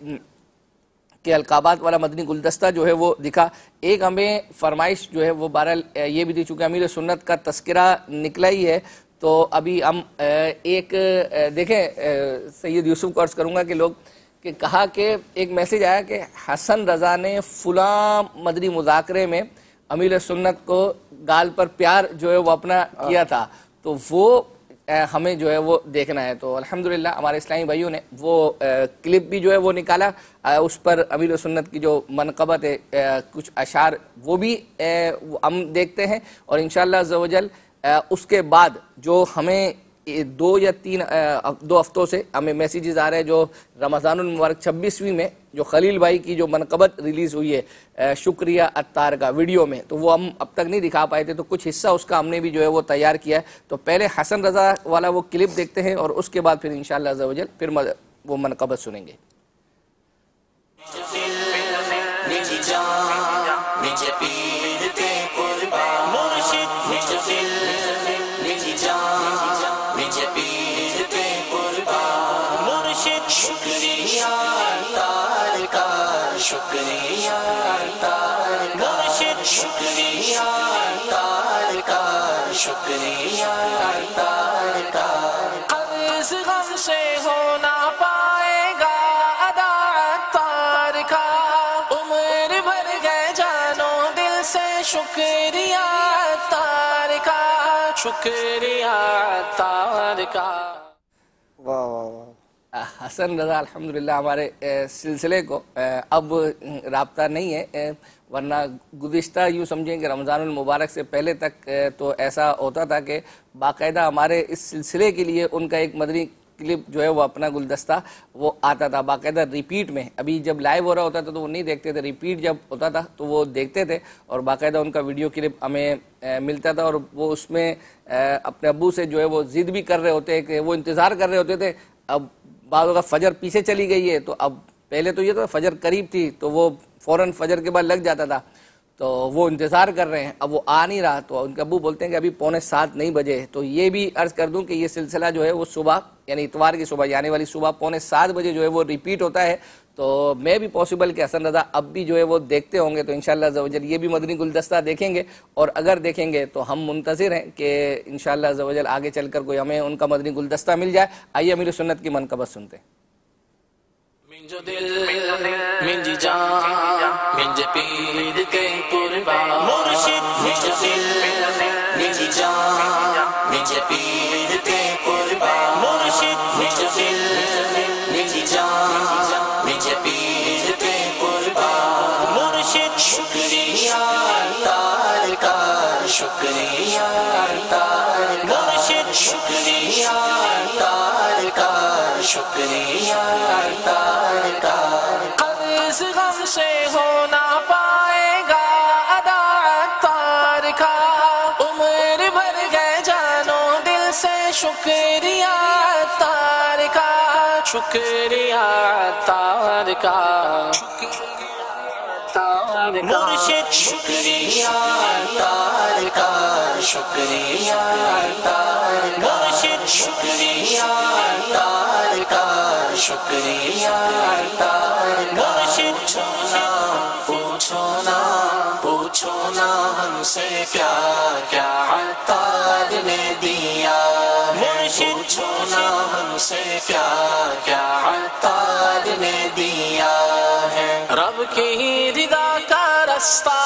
کہ القابات والا مدنی گلدستہ جو ہے وہ دکھا. ایک ہمیں فرمائش جو ہے وہ بہرحال یہ بھی تھی, چونکہ امیر سنت کا تذکرہ نکلا ہی ہے تو ابھی ہم ایک دیکھیں سید یوسف کو عرض کروں گا کہ لوگ کہ کہا کہ ایک میسیج آیا کہ حسن رضا نے فلاں مدنی مذاکرے میں امیر سنت کو گال پر پیار جو ہے وہ اپنا کیا تھا, تو وہ ہمیں جو ہے وہ دیکھنا ہے. تو الحمدللہ ہمارے اسلامی بھائیوں نے وہ کلپ بھی جو ہے وہ نکالا, اس پر امیر سنت کی جو منقبت ہے کچھ اشعار وہ بھی ہم دیکھتے ہیں. اور انشاءاللہ عز و جل اس کے بعد جو ہمیں 2 یا 3 ہفتوں سے ہمیں میسیجز آ رہے ہیں جو رمضان المبارک 26ویں میں جو خلیل بھائی کی جو منقبت ریلیز ہوئی ہے شکریہ عطار کا ویڈیو میں, تو وہ ہم اب تک نہیں دکھا پائے تھے, تو کچھ حصہ اس کا ہم نے بھی جو ہے وہ تیار کیا ہے. تو پہلے حسن رضا والا وہ کلپ دیکھتے ہیں اور اس کے بعد پھر انشاءاللہ عز و جل پھر وہ منقبت سنیں گے. شکریہ مرشد شکریہ تار کا شکریہ تار کا قرض غم سے ہونا پائے گا ادا تار کا عمر بھر گئے جانو دل سے شکریہ تار کا شکریہ تار کا. واہ واہ واہ. حسن رضا الحمدللہ ہمارے سلسلے کو اب رابطہ نہیں ہے, ورنہ گزشتہ یوں سمجھیں کہ رمضان المبارک سے پہلے تک تو ایسا ہوتا تھا کہ باقاعدہ ہمارے اس سلسلے کے لیے ان کا ایک مدنی کلپ جو ہے وہ اپنا گلدستہ وہ آتا تھا باقاعدہ ریپیٹ میں. ابھی جب لائیو ہو رہا ہوتا تھا تو وہ نہیں دیکھتے تھے, ریپیٹ جب ہوتا تھا تو وہ دیکھتے تھے, اور باقاعدہ ان کا ویڈیو کلپ ہمیں ملتا تھا, اور وہ اس میں اپنے ابو سے جو ہے وہ ضد بھی کر رہے ہوتے کہ وہ انتظار کر رہے ہوتے تھے. اب بعض اوقات فجر پیچھے چلی گئی ہے, تو اب پہلے تو یہ تو فجر قریب تھی تو وہ فوراً فجر کے بعد لگ جاتا تھا, تو وہ انتظار کر رہے ہیں, اب وہ آ نہیں رہا, تو ان کے ابو بولتے ہیں کہ ابھی 6:45 نہیں بجے. تو یہ بھی عرض کر دوں کہ یہ سلسلہ جو ہے وہ صبح یعنی اتوار کی صبح یعنی والی صبح 6:45 بجے جو ہے وہ ریپیٹ ہوتا ہے. تو میں بھی پاسبل کہ حسن رضا اب بھی جو ہے وہ دیکھتے ہوں گے, تو انشاءاللہ عز و جل یہ بھی مدنی گلدستہ دیکھیں گے, اور اگر دیکھیں گے تو ہم منتظر ہیں کہ انشاءاللہ عز و جل آگے چل کر کوئی ہمیں ان کا مدنی گلدستہ مل جائے. آئیے امیر سنت کی منقبت سنتے ہیں. منجو دل منجی جان منج پیر کے قربان مرشد, منجو دل منجی جان منج پیر کے قربان مرشد, منجو دل منجی جان منج پیر کے قربان مرشد. شکریہ تارکار شکریہ تارکار مرشد, شکریہ تارکار شکریہ تارکار. قرض غم سے ہو نہ پائے گا ادا عطار کا, عمر بھر گئے جانو دل سے شکریہ عطار کا, شکریہ عطار کا مرشد. شکریہ تارکار شکریہ تارکار مرشد, شکریہ تارکار شکریہ تارکار مرشد. پوچھو نا ہم سے کیا کیا عطار نے دیا مرشد, پوچھو نا ہم سے کیا کیا عطار نے دیا ہے. رب کی رضا کا راستہ,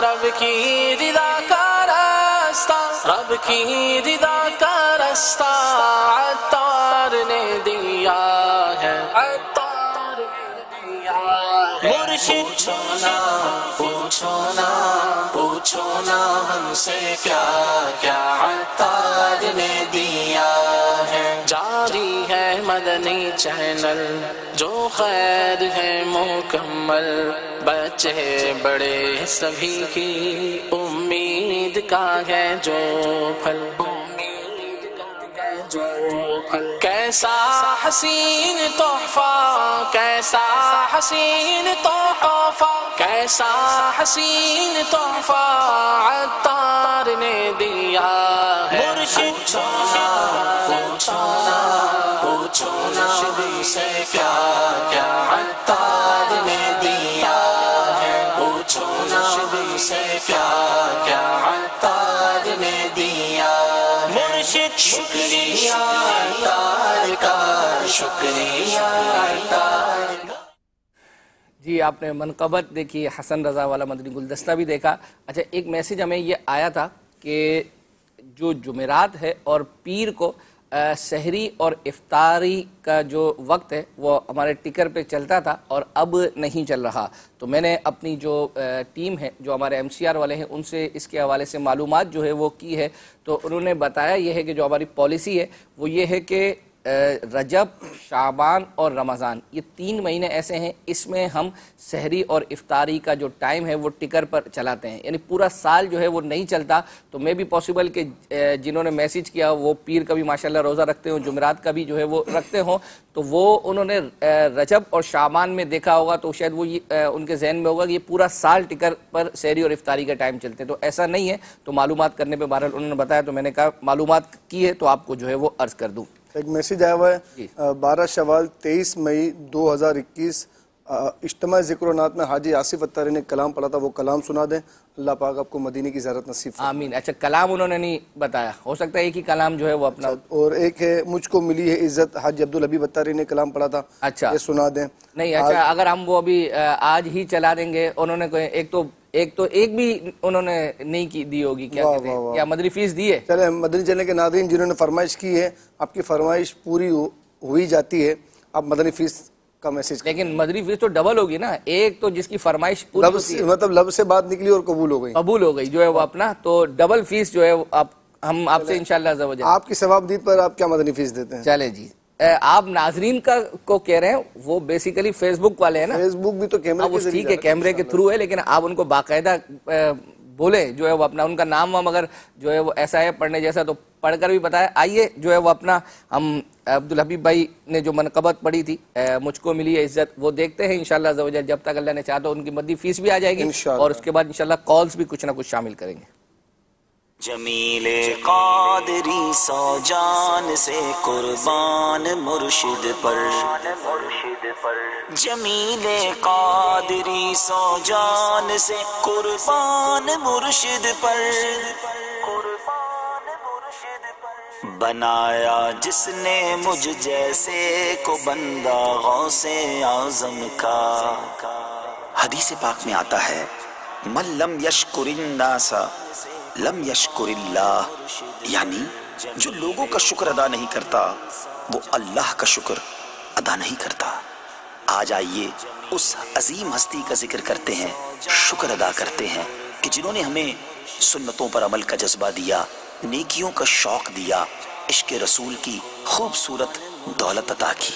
رب کی رضا کا راستہ, رب کی رضا کا راستہ عطار نے دیا ہے, عطار نے دیا ہے. مرشد, پوچھو نا ہم سے کیا کیا عطار نے دیا ہے. جاری ہے مدنی چینل جو خیر ہے مکمل, بچے بڑے سبھی کی امید کا ہے جو پھل, امید کا ہے جو پھل. کیسا حسین تحفہ, کیسا حسین تحفہ, کیسا حسین تحفہ عطار نے دیا ہے. مرشد, پوچھو نا ہم سے کیا کیا عطار نے دیا ہے, پوچھو نا ہم سے کیا کیا عطار نے دیا ہے. مرشد, شکریہ تارکار شکریہ تارکار. جی آپ نے منقبت دیکھی, حسن رضا والا مدنی گلدستہ بھی دیکھا. اچھا ایک میسیج ہمیں یہ آیا تھا کہ جو جمعرات ہے اور پیر کو سحری اور افطاری کا جو وقت ہے وہ ہمارے ٹکر پہ چلتا تھا اور اب نہیں چل رہا. تو میں نے اپنی جو ٹیم ہے جو ہمارے MCR والے ہیں ان سے اس کے حوالے سے معلومات جو ہے وہ کی ہے, تو انہوں نے بتایا یہ ہے کہ جو ہماری پالیسی ہے وہ یہ ہے کہ رجب, شعبان اور رمضان یہ 3 مہینے ایسے ہیں اس میں ہم سحری اور افطاری کا جو ٹائم ہے وہ ٹکر پر چلاتے ہیں, یعنی پورا سال جو ہے وہ نہیں چلتا. تو میں بھی پاسبل کہ جنہوں نے میسیج کیا وہ پیر کا بھی ماشاءاللہ روزہ رکھتے ہوں, جمعرات کا بھی جو ہے وہ رکھتے ہوں, تو وہ انہوں نے رجب اور شعبان میں دیکھا ہوگا, تو شاید وہ ان کے ذہن میں ہوگا کہ یہ پورا سال ٹکر پر سحری اور افطاری کا ٹائم چلتے ہیں. تو ایسا نہیں ہے, تو معلومات کرنے پہ بہرحال انہوں نے بتایا, تو میں نے کہا معلومات کی ہے تو آپ کو جو ہے وہ عرض کر دوں. ایک میسیج آیا ہوا ہے 12 شوال 23 مئی 2021 اجتماع ذکر و نعت میں حاجی آصف اتاری نے کلام پڑھا تھا, وہ کلام سنا دیں. اللہ پاک آپ کو مدینے کی زیارت نصیب فرمائے. آمین. اچھا کلام انہوں نے نہیں بتایا, ہو سکتا ہے ایک ہی کلام جو ہے وہ اپنا. اور ایک ہے مجھ کو ملی ہے عزت, حاجی عبدالحبیب اتاری نے کلام پڑھا تھا, اچھا یہ سنا دیں. نہیں اچھا اگر ہم وہ ابھی آج ہی چلا دیں گے, انہوں نے کوئی ایک بھی انہوں نے نہیں کی دی ہوگی, کیا کہتے ہیں, یا مدنی فیس دی ہے. چلیں مدنی چینل کے ناظرین جنہوں نے فرمائش کی ہے, آپ کی فرمائش پوری ہوئی جاتی ہے, آپ مدنی فیس کا میسج. لیکن مدنی فیس تو ڈبل ہوگی نا, ایک تو جس کی فرمائش پوری ہوتی ہے مطلب لب سے بات نکلی اور قبول ہو گئی جو ہے وہ اپنا, تو ڈبل فیس جو ہے ہم آپ سے انشاءاللہ آپ کی ثواب دید پر آپ کیا مدنی فیس دیتے ہیں. چلے جی آپ ناظرین کو کہہ رہے ہیں، وہ بیسیکلی فیس بک والے ہیں نا، فیس بک بھی تو کیمرے کے ذریعے ٹھیک ہے کیمرے کے تھرو ہے، لیکن آپ ان کو باقاعدہ بولے جو ہے وہ اپنا ان کا نام وام اگر جو ہے وہ ایسا ہے پڑھنے جیسا تو پڑھ کر بھی بتائے. آئیے جو ہے وہ اپنا ہم عبدالحبیب بھائی نے جو منقبت پڑھی تھی مجھ کو ملی ہے عزت، وہ دیکھتے ہیں انشاءاللہ عز و جل. جب تک اللہ نے چاہا تو ان کی مدی فیس بھی آ جائے گی اور اس کے بعد انشاءاللہ کالز بھی کچھ نہ کچھ شامل کریں گے. جمیل قادری سو جان سے قربان مرشد پر، جمیل قادری سو جان سے قربان مرشد پر، بنایا جس نے مجھ جیسے کو بندہ غوث اعظم کا. حدیث پاک میں آتا ہے من لم یشکر الناس لم یشکر اللہ، یعنی جو لوگوں کا شکر ادا نہیں کرتا وہ اللہ کا شکر ادا نہیں کرتا. آج آئیے اس عظیم ہستی کا ذکر کرتے ہیں، شکر ادا کرتے ہیں کہ جنہوں نے ہمیں سنتوں پر عمل کا جذبہ دیا، نیکیوں کا شوق دیا، عشق رسول کی خوبصورت دولت عطا کی.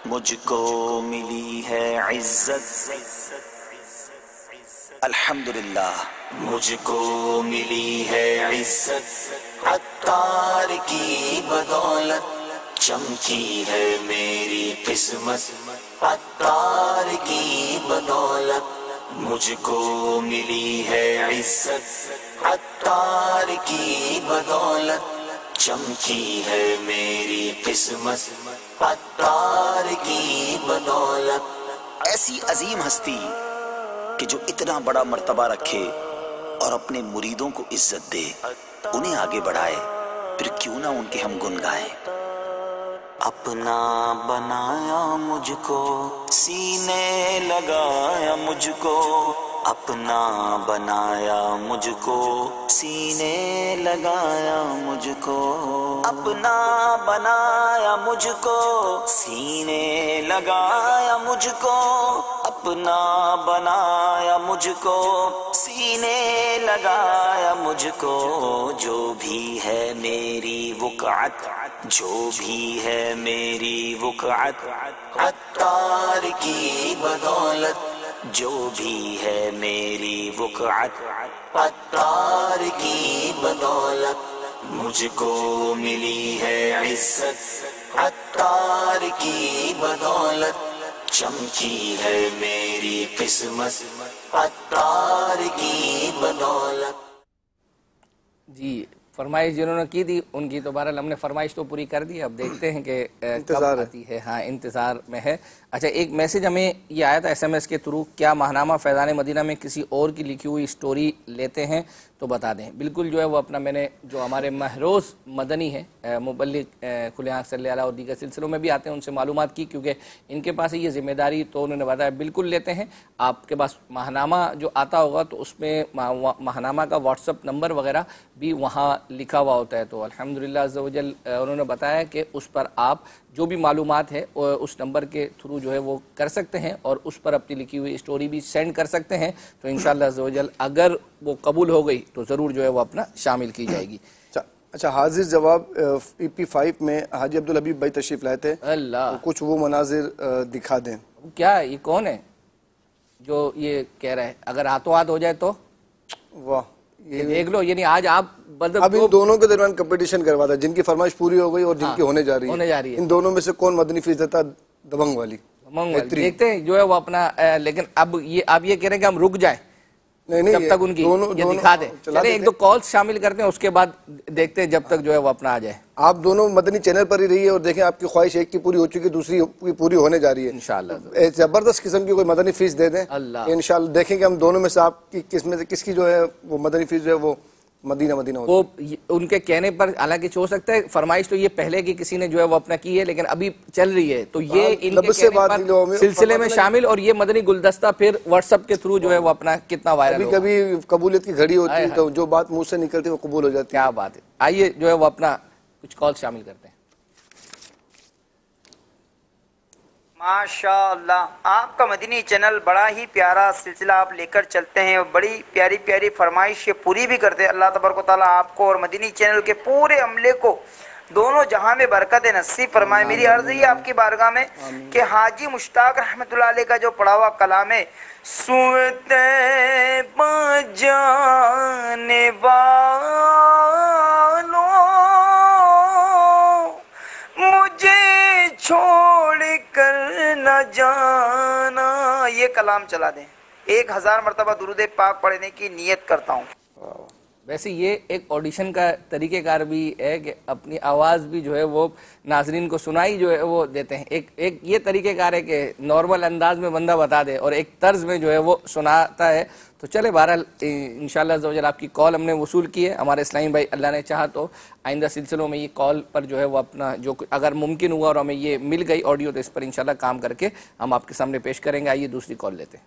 مجھ کو ملی ہے عزت الحمدللہ، مجھ کو ملی ہے عزت عطار کی بدولت، چمکی ہے میری قسمت عطار کی بدولت. مجھ کو ملی ہے عزت عطار کی بدولت، چمکی ہے میری قسمت عطار کی بدولت. ایسی عظیم ہستی کہ جو اتنا بڑا مرتبہ رکھے اور اپنے مریدوں کو عزت دے، انہیں آگے بڑھائے، پھر کیوں نہ ان کے ہم گن گائیں. اپنا بنایا مجھ کو، سینے لگایا مجھ کو، اپنا بنایا مجھ کو، سینے لگایا مجھ کو، اپنا بنایا مجھ کو، سینے لگایا مجھ کو، اپنا بنایا مجھ کو، سینے لگایا مجھ کو. جو بھی ہے میری وقعت، جو بھی ہے میری وقعت عطار کی بدولت، جو بھی ہے میری وقعت عطار کی بدولت. مجھ کو ملی ہے عزت عطار کی بدولت، چمکی ہے میری قسمت عطار کی بدولت. جی فرمائش جنہوں نے کی تھی ان کی تو بہرحال ہم نے فرمائش تو پوری کر دی. اب دیکھتے ہیں کہ کب آتی ہے. ہاں انتظار میں ہے. اچھا ایک میسج ہمیں یہ آیا تھا SMS کے تھرو، کیا ماہنامہ فیضان مدینہ میں کسی اور کی لکھی ہوئی سٹوری لیتے ہیں تو بتا دیں. بالکل جو ہے وہ اپنا میں نے جو ہمارے مہروز مدنی ہیں مبلغ کھلے آنکھ صلی اللہ اور دیگر سلسلوں میں بھی آتے ہیں ان سے معلومات کی، کیونکہ ان کے پاس یہ ذمہ داری تو انہوں نے بتایا بالکل لیتے ہیں. آپ کے پاس ماہنامہ جو آتا ہوگا تو اس میں ماہنامہ کا واٹس ایپ نمبر وغیرہ بھی وہاں لکھا ہوا ہوتا ہے. تو الحمدللہ عز و جل انہوں نے بتایا کہ اس پر آپ جو بھی معلومات ہے اس نمبر کے تھرو جو ہے وہ کر سکتے ہیں اور اس پر اپنی لکھی ہوئی اسٹوری بھی سینڈ کر سکتے ہیں. تو انشاءاللہ عز و جل اگر وہ قبول ہو گئی تو ضرور جو ہے وہ اپنا شامل کی جائے گی. اچھا حاضر جواب EP5 میں حاجی عبدالحبیب بھائی تشریف لائے تھے، اللہ کچھ وہ مناظر دکھا دیں. کیا یہ کون ہے جو یہ کہہ رہا ہے اگر ہاتھوں ہاتھ ہو جائے تو؟ واہ یہ دیکھ لو، یعنی آج آپ اب ان دونوں کے درمیان کمپٹیشن کروا تھا، جن کی فرمائش پوری ہو گئی اور جن کی ہونے جا رہی ہے، ان دونوں میں سے کون مدنی فیس دیتا دبنگ والی. دیکھتے ہیں جو ہے وہ اپنا. لیکن اب یہ کہہ رہے ہیں کہ ہم رک جائیں جب تک ان کی یہ دکھا دیں. چلیں ایک دو کالز شامل کرتے ہیں اس کے بعد دیکھتے ہیں جب تک جو ہے وہ اپنا آ جائے. آپ دونوں مدنی چینل پر ہی رہیے اور دیکھیں آپ کی خواہش ایک کی پوری ہو چکی، دوسری کی پوری ہونے جا رہی ہے انشاءاللہ. زبردست قسم کی کوئی مدنی فیس دے دیں انشاءاللہ. دیکھیں کہ ہم دونوں میں سے آپ کی کس کی جو ہے وہ مدنی فیس جو ہے وہ مدینہ وہ ان کے کہنے پر، حالانکہ ہو سکتا ہے فرمائش تو یہ پہلے کی کسی نے جو ہے وہ اپنا کی ہے لیکن ابھی چل رہی ہے، تو یہ ان کے کہنے پر سلسلے میں شامل. اور یہ مدنی گلدستہ پھر واٹس ایپ کے تھرو جو ہے وہ اپنا کتنا وائرل ہوگا. کبھی قبولیت کی گھڑی ہوتی ہے تو جو بات منہ سے نکلتی ہے وہ قبول ہو جاتی ہے. کیا بات ہے. آئیے جو ہے وہ اپنا کچھ کال شامل کرتے ہیں. ماشاء اللہ آپ کا مدنی چینل بڑا ہی پیارا سلسلہ آپ لے کر چلتے ہیں اور بڑی پیاری پیاری فرمائش پوری بھی کرتے ہیں. اللہ تبارک و تعالیٰ آپ کو اور مدنی چینل کے پورے عملے کو دونوں جہاں میں برکت نصیب فرمائے. میری عرض ہے آپ کی بارگاہ میں کہ حاجی مشتاق رحمۃ اللہ علیہ کا جو پڑھا ہوا کلام ہے سوتے جانے والوں مجھے چھوڑ کر نہ جانا، یہ کلام چلا دیں. 1000 مرتبہ درود پاک پڑھنے کی نیت کرتا ہوں. ویسے یہ ایک آڈیشن کا طریقہ کار بھی ہے کہ اپنی آواز بھی جو ہے وہ ناظرین کو سنائی جو ہے وہ دیتے ہیں. ایک یہ طریقہ کار ہے کہ نارمل انداز میں بندہ بتا دے اور ایک طرز میں جو ہے وہ سناتا ہے. تو چلے بہرحال انشاءاللہ عز و جل آپ کی کال ہم نے وصول کی ہے. ہمارے اسلامی بھائی اللہ نے چاہا تو آئندہ سلسلوں میں یہ کال پر جو ہے وہ اپنا جو اگر ممکن ہوا اور ہمیں یہ مل گئی آڈیو تو اس پر انشاءاللہ کام کر کے ہم آپ کے سامنے پیش کریں گے. آئیے دوسری کال لیتے ہیں.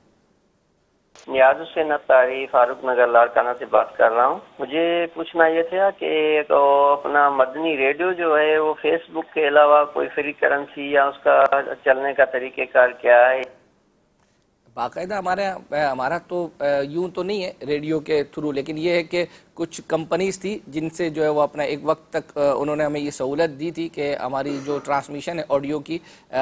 نیاز حسین اتاری فاروق نگر لاڑکانہ سے بات کر رہا ہوں. مجھے پوچھنا یہ تھا کہ تو اپنا مدنی ریڈیو جو ہے وہ فیس بک کے علاوہ کوئی فری کرنسی یا اس کا چلنے کا طریقہ کار کیا ہے؟ باقاعدہ ہمارا تو یوں تو نہیں ہے ریڈیو کے تھرو، لیکن یہ ہے کہ کچھ کمپنیز تھی جن سے جو ہے وہ اپنا ایک وقت تک انہوں نے ہمیں یہ سہولت دی تھی کہ ہماری جو ٹرانسمیشن ہے آڈیو کی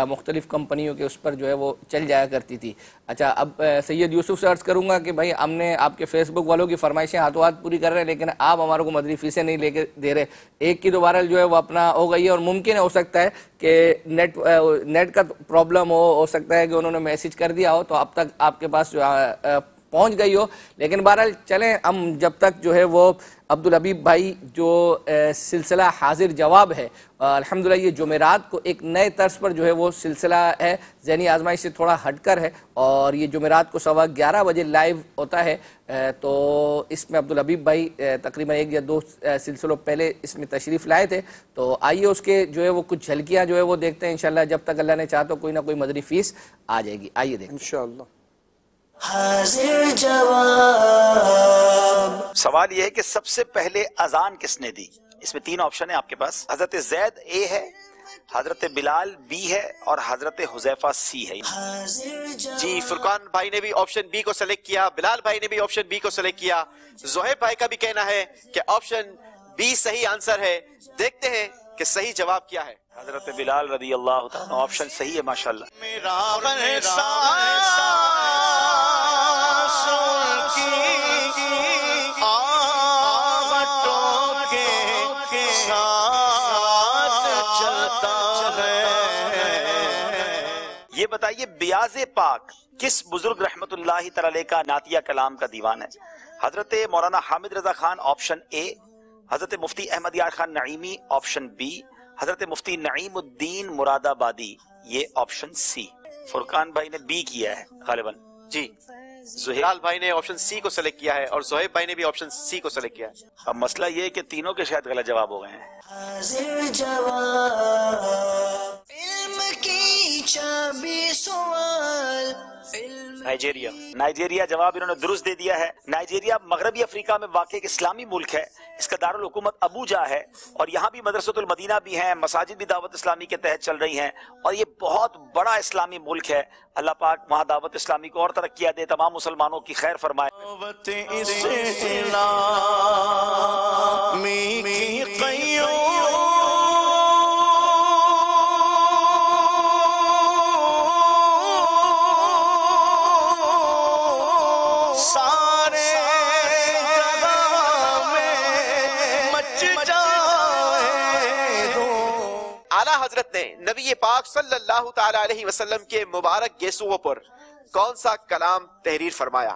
مختلف کمپنیوں کے اس پر جو ہے وہ چل جایا کرتی تھی. اچھا اب سید یوسف سے عرض کروں گا کہ بھائی ہم نے آپ کے فیس بک والوں کی فرمائشیں ہاتھوں ہاتھ پوری کر رہے ہیں، لیکن آپ ہمارے کو مدنی فیسیں نہیں لے کے دے رہے. ایک کی دوبارہ جو ہے وہ اپنا ہو گئی ہے اور ممکن ہو سکتا ہے کہ نیٹ کا پرابلم ہو سکتا ہے کہ انہوں نے میسج کر دیا ہو تو اب تک آپ کے پاس جو پہنچ گئی ہو. لیکن بہرحال چلیں ہم جب تک جو ہے وہ عبدالحبیب بھائی جو سلسلہ حاضر جواب ہے الحمدللہ یہ جمعرات کو ایک نئے طرز پر جو ہے وہ سلسلہ ہے، ذہنی آزمائش سے تھوڑا ہٹ کر ہے اور یہ جمعرات کو 11:15 بجے لائیو ہوتا ہے. تو اس میں عبدالحبیب بھائی تقریباً 1 یا 2 سلسلوں پہلے اس میں تشریف لائے تھے. تو آئیے اس کے جو ہے وہ کچھ جھلکیاں جو ہے وہ دیکھتے ہیں. انشاءاللہ جب تک اللہ نے چاہا تو کوئی نہ کوئی مدنی فیس آ جائے گی. آئیے دیکھیں انشاءاللہ. حاضر جواب. سوال یہ ہے کہ سب سے پہلے اذان کس نے دی؟ اس میں 3 آپشن ہیں آپ کے پاس. حضرت زید اے ہے، حضرت بلال بی ہے اور حضرت حذیفہ سی ہے. جی فرقان بھائی نے بھی آپشن بی کو سلیکٹ کیا، بلال بھائی نے بھی آپشن بی کو سلیکٹ کیا، زہیب بھائی کا بھی کہنا ہے کہ آپشن بی صحیح آنسر ہے. دیکھتے ہیں کہ صحیح جواب کیا ہے. حضرت بلال رضی اللہ تعالیٰ آپشن صحیح ہے ماشاءاللہ. یہ بتائیے بیاض پاک کس بزرگ رحمت اللہ تعالی کا نعتیہ کلام کا دیوان ہے؟ حضرت مولانا حامد رضا خان آپشن اے، حضرت مفتی احمد یار خان نعیمی آپشن بی، حضرت مفتی نعیم الدین مراد آبادی یہ آپشن سی. فرقان بھائی نے بی کیا ہے غالباً. جی زہیرال بھائی نے آپشن سی کو سلیکٹ کیا ہے اور زہیب بھائی نے بھی آپشن سی کو سلیکٹ کیا ہے. اب مسئلہ یہ ہے کہ تینوں کے شاید غلط جواب ہو گئے ہیں. حاضر جواب. علم کی چابی سوال. نائجیریا جواب انہوں نے درست دے دیا ہے. نائجیریا مغربی افریقہ میں واقع ایک اسلامی ملک ہے. اس کا دارالحکومت ابوجا ہے اور یہاں بھی مدرسۃ المدینہ بھی ہیں، مساجد بھی دعوت اسلامی کے تحت چل رہی ہیں اور یہ بہت بڑا اسلامی ملک ہے. اللہ پاک وہاں دعوت اسلامی کو اور ترقیاں دے، تمام مسلمانوں کی خیر فرمائے. حضرت نے نبی پاک صلی اللہ تعالی علیہ وسلم کے مبارک گیسوؤں پر کون سا کلام تحریر فرمایا؟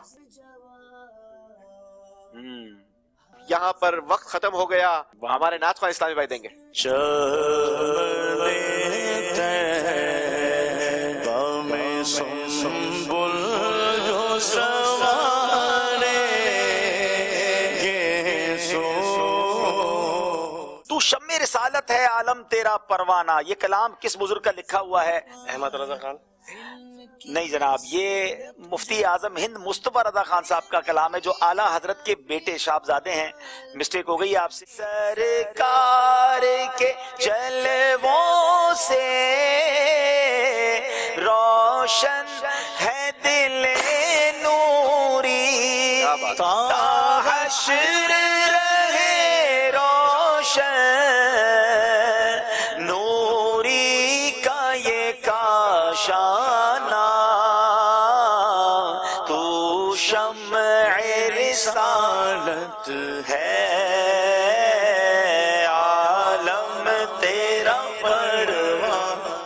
یہاں پر وقت ختم ہو گیا، ہمارے نعت خواہ اسلامی بھائی دیں گے. شمع رسالت ہے عالم تیرا پروانہ، یہ کلام کس بزرگ کا لکھا ہوا ہے؟ احمد رضا خان. نہیں جناب، یہ مفتی اعظم ہند مصطفیٰ رضا خان صاحب کا کلام ہے جو اعلیٰ حضرت کے بیٹے شاہزادے ہیں. مسٹیک ہو گئی آپ سے. سرکار کے جلووں سے روشن ہے دل نوری، تا حشر رہے روشن شمع رسالت ہے، عالم تیرا پروانہ.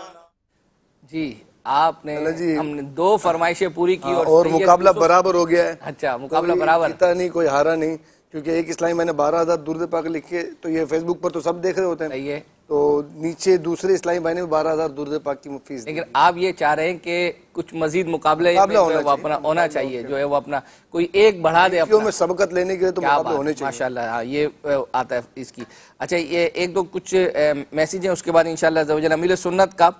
جی آپ نے ہم نے 2 فرمائشیں پوری کی اور مقابلہ برابر ہو گیا ہے. اچھا مقابلہ برابر، جیتا نہیں کوئی ہارا نہیں، کیونکہ ایک اسلامی میں نے 12,000 درود پاک لکھے، تو یہ فیس بک پر تو سب دیکھ رہے ہوتے ہیں، تو نیچے دوسرے اسلامی بھائی نے بھی 12,000 درود پاک کی فیس. لیکن آپ یہ چاہ رہے ہیں کہ کچھ مزید مقابلے اپنا ہونا چاہیے، جو ہے وہ اپنا کوئی ایک بڑھا دے اپنا میں سبقت لینے کے لیے، تو مقابلے ہونے چاہیے. ماشاءاللہ یہ آتا ہے اس کی. اچھا یہ 1-2 کچھ میسیج ہیں، اس کے بعد انشاءاللہ عزوجل امیر سنت کا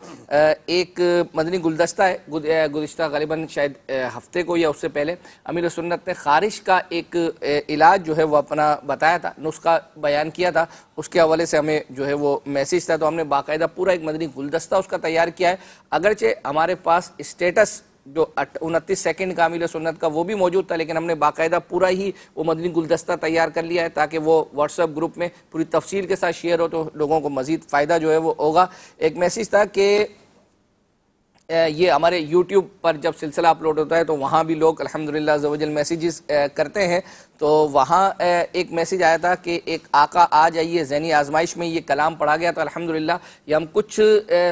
ایک مدنی گلدستہ ہے. گزشتہ غالباً شاید ہفتے کو یا اس سے پہلے امیر سنت نے خارش کا ایک علاج جو ہے وہ اپنا بتایا تھا، نسخہ بیان کیا تھا، اس کے حوالے سے ہمیں جو ہے وہ میسیج تھا، تو ہم نے باقاعدہ پورا ایک مدنی گلدستہ اس کا تیار کیا ہے. اگرچہ ہمارے پاس اسٹیٹس جو 29 سیکنڈ کا امیر سنت کا وہ بھی موجود تھا، لیکن ہم نے باقاعدہ پورا ہی وہ مدنی گلدستہ تیار کر لیا ہے تاکہ وہ واٹس ایپ گروپ میں پوری تفصیل کے ساتھ شیئر ہو تو لوگوں کو مزید فائدہ جو ہے وہ ہوگا. ایک میسیج تھا کہ یہ ہمارے یوٹیوب پر جب سلسلہ اپلوڈ ہوتا ہے تو وہاں بھی لوگ الحمدللہ عزوجل میسیجز کرتے ہیں، تو وہاں ایک میسیج آیا تھا کہ ایک آقا آ جائیے ذہنی آزمائش میں، یہ کلام پڑھا گیا. تو الحمدللہ یہ ہم کچھ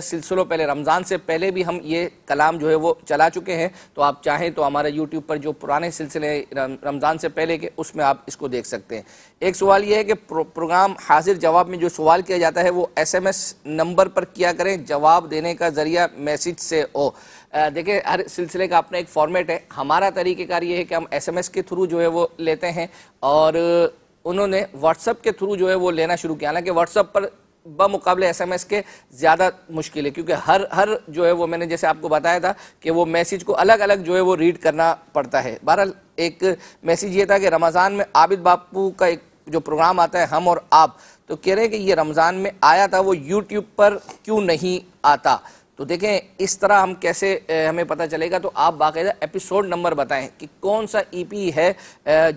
سلسلوں پہلے، رمضان سے پہلے بھی ہم یہ کلام جو ہے وہ چلا چکے ہیں، تو آپ چاہیں تو ہمارے یوٹیوب پر جو پرانے سلسلے رمضان سے پہلے کے اس میں آپ اس کو دیکھ سکتے ہیں. ایک سوال یہ ہے کہ پروگرام حاضر جواب میں جو سوال کیا جاتا ہے وہ SMS نمبر پر کیا کریں، جواب دینے کا ذریعہ میسیج سے ہو. دیکھیں ہر سلسلے کا اپنا ایک فارمیٹ ہے. ہمارا طریقہ کار یہ ہے کہ ہم SMS کے تھرو جو ہے وہ لیتے ہیں، اور انہوں نے واٹس ایپ کے تھرو جو ہے وہ لینا شروع کیا. حالانکہ واٹس ایپ پر بمقابلے SMS کے زیادہ مشکل ہے، کیونکہ ہر جو ہے وہ میں نے جیسے آپ کو بتایا تھا کہ وہ میسیج کو الگ الگ جو ہے وہ ریڈ کرنا پڑتا ہے. بہرحال ایک میسیج یہ تھا کہ رمضان میں عابد باپو کا ایک جو پروگرام آتا ہے ہم اور آپ، تو کہہ رہے ہیں کہ یہ رمضان میں آیا تھا، وہ یوٹیوب پر کیوں نہیں آتا. تو دیکھیں اس طرح ہم کیسے ہمیں پتہ چلے گا، تو آپ باقاعدہ ایپیسوڈ نمبر بتائیں کہ کون سا EP ہے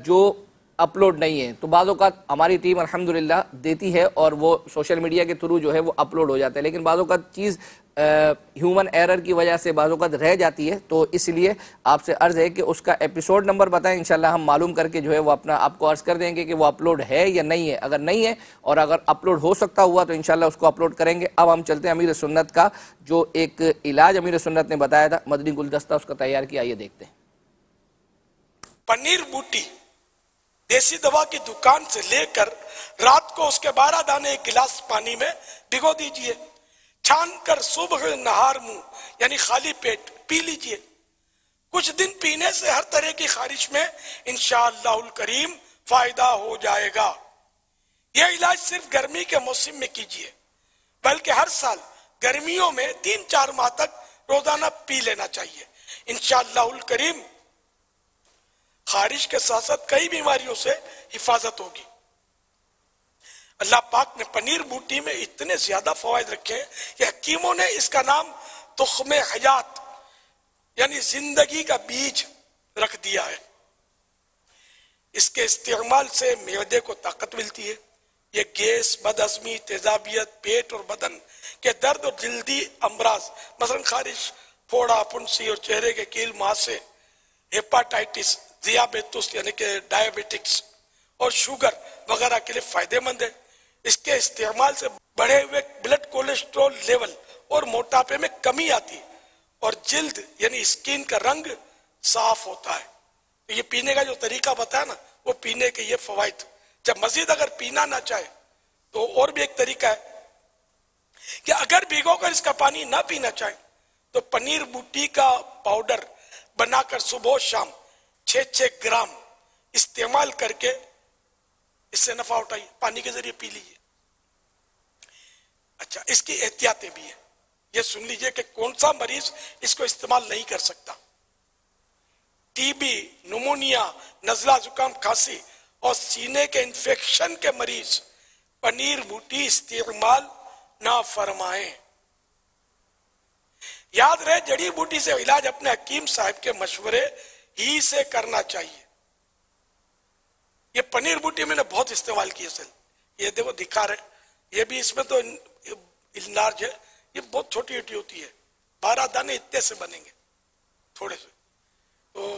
جو اپلوڈ نہیں ہے. تو بعض اوقات ہماری ٹیم الحمدللہ دیتی ہے اور وہ سوشل میڈیا کے تھرو جو ہے وہ اپلوڈ ہو جاتا ہے، لیکن بعض اوقات چیز ہیومن ایرر کی وجہ سے بعض اوقات رہ جاتی ہے. تو اس لیے آپ سے عرض ہے کہ اس کا ایپیسوڈ نمبر بتائیں، انشاءاللہ ہم معلوم کر کے جو ہے وہ اپنا آپ کو عرض کر دیں گے کہ وہ اپلوڈ ہے یا نہیں ہے. اگر نہیں ہے اور اگر اپلوڈ ہو سکتا ہوا تو انشاءاللہ اس کو اپلوڈ کریں گے. اب ہم چلتے ہیں امیر سنت کا جو ایک علاج امیر سنت نے بتایا تھا، مدنی گلدستہ اس کا تیار کیا، یہ دیکھتے ہیں. پنیر بوٹی دیسی دوا کی دکان سے لے کر رات کو اس کے 12 دانے ایک گلاس پانی میں بھگو دیجئے، چھان کر صبح نہار منہ یعنی خالی پیٹ پی لیجئے. کچھ دن پینے سے ہر طرح کی خارش میں انشاءاللہ الکریم فائدہ ہو جائے گا. یہ علاج صرف گرمی کے موسم میں کیجئے، بلکہ ہر سال گرمیوں میں 3-4 ماہ تک روزانہ پی لینا چاہیے. انشاءاللہ الکریم خارش کے ساتھ ساتھ کئی بیماریوں سے حفاظت ہوگی. اللہ پاک نے پنیر بوٹی میں اتنے زیادہ فوائد رکھے ہیں کہ حکیموں نے اس کا نام تخم حیات یعنی زندگی کا بیج رکھ دیا ہے. اس کے استعمال سے معدے کو طاقت ملتی ہے. یہ گیس، بدہضمی، تیزابیت، پیٹ اور بدن کے درد اور جلدی امراض مثلا خارش، پھوڑا، پھنسی اور چہرے کے کیل مہاسے، ہیپاٹائٹس، ذیابیطس یعنی کہ ڈائیبٹکس اور شوگر وغیرہ کے لیے فائدہ مند ہے. اس کے استعمال سے بڑھے ہوئے بلڈ کولیسٹرول لیول اور موٹاپے میں کمی آتی ہے اور جلد یعنی اسکن کا رنگ صاف ہوتا ہے. یہ پینے کا جو طریقہ بتایا نا، وہ پینے کے یہ فوائد. جب مزید اگر پینا نہ چاہے تو اور بھی ایک طریقہ ہے کہ اگر بھیگو کر اس کا پانی نہ پینا چاہے تو پنیر بوٹی کا پاؤڈر بنا کر صبح و شام 6 گرام استعمال کر کے اس سے نفع اٹھائیے، پانی کے ذریعے پی لیجیے. اچھا، اس کی احتیاطیں بھی ہیں، یہ سن لیجئے کہ کون سا مریض اس کو استعمال نہیں کر سکتا. ٹی بی، نمونیا، نزلہ، زکام، کھانسی اور سینے کے انفیکشن کے مریض پنیر بوٹی استعمال نہ فرمائیں. یاد رہے جڑی بوٹی سے علاج اپنے حکیم صاحب کے مشورے ہی سے کرنا چاہیے. یہ پنیر بوٹی میں نے بہت استعمال کی ہے. یہ دیکھو دکھا رہے، یہ بھی اس میں تو لارج ہے، یہ بہت چھوٹی چھوٹی ہوتی ہے، 12 دانے اتنے سے بنیں گے تھوڑے سے. تو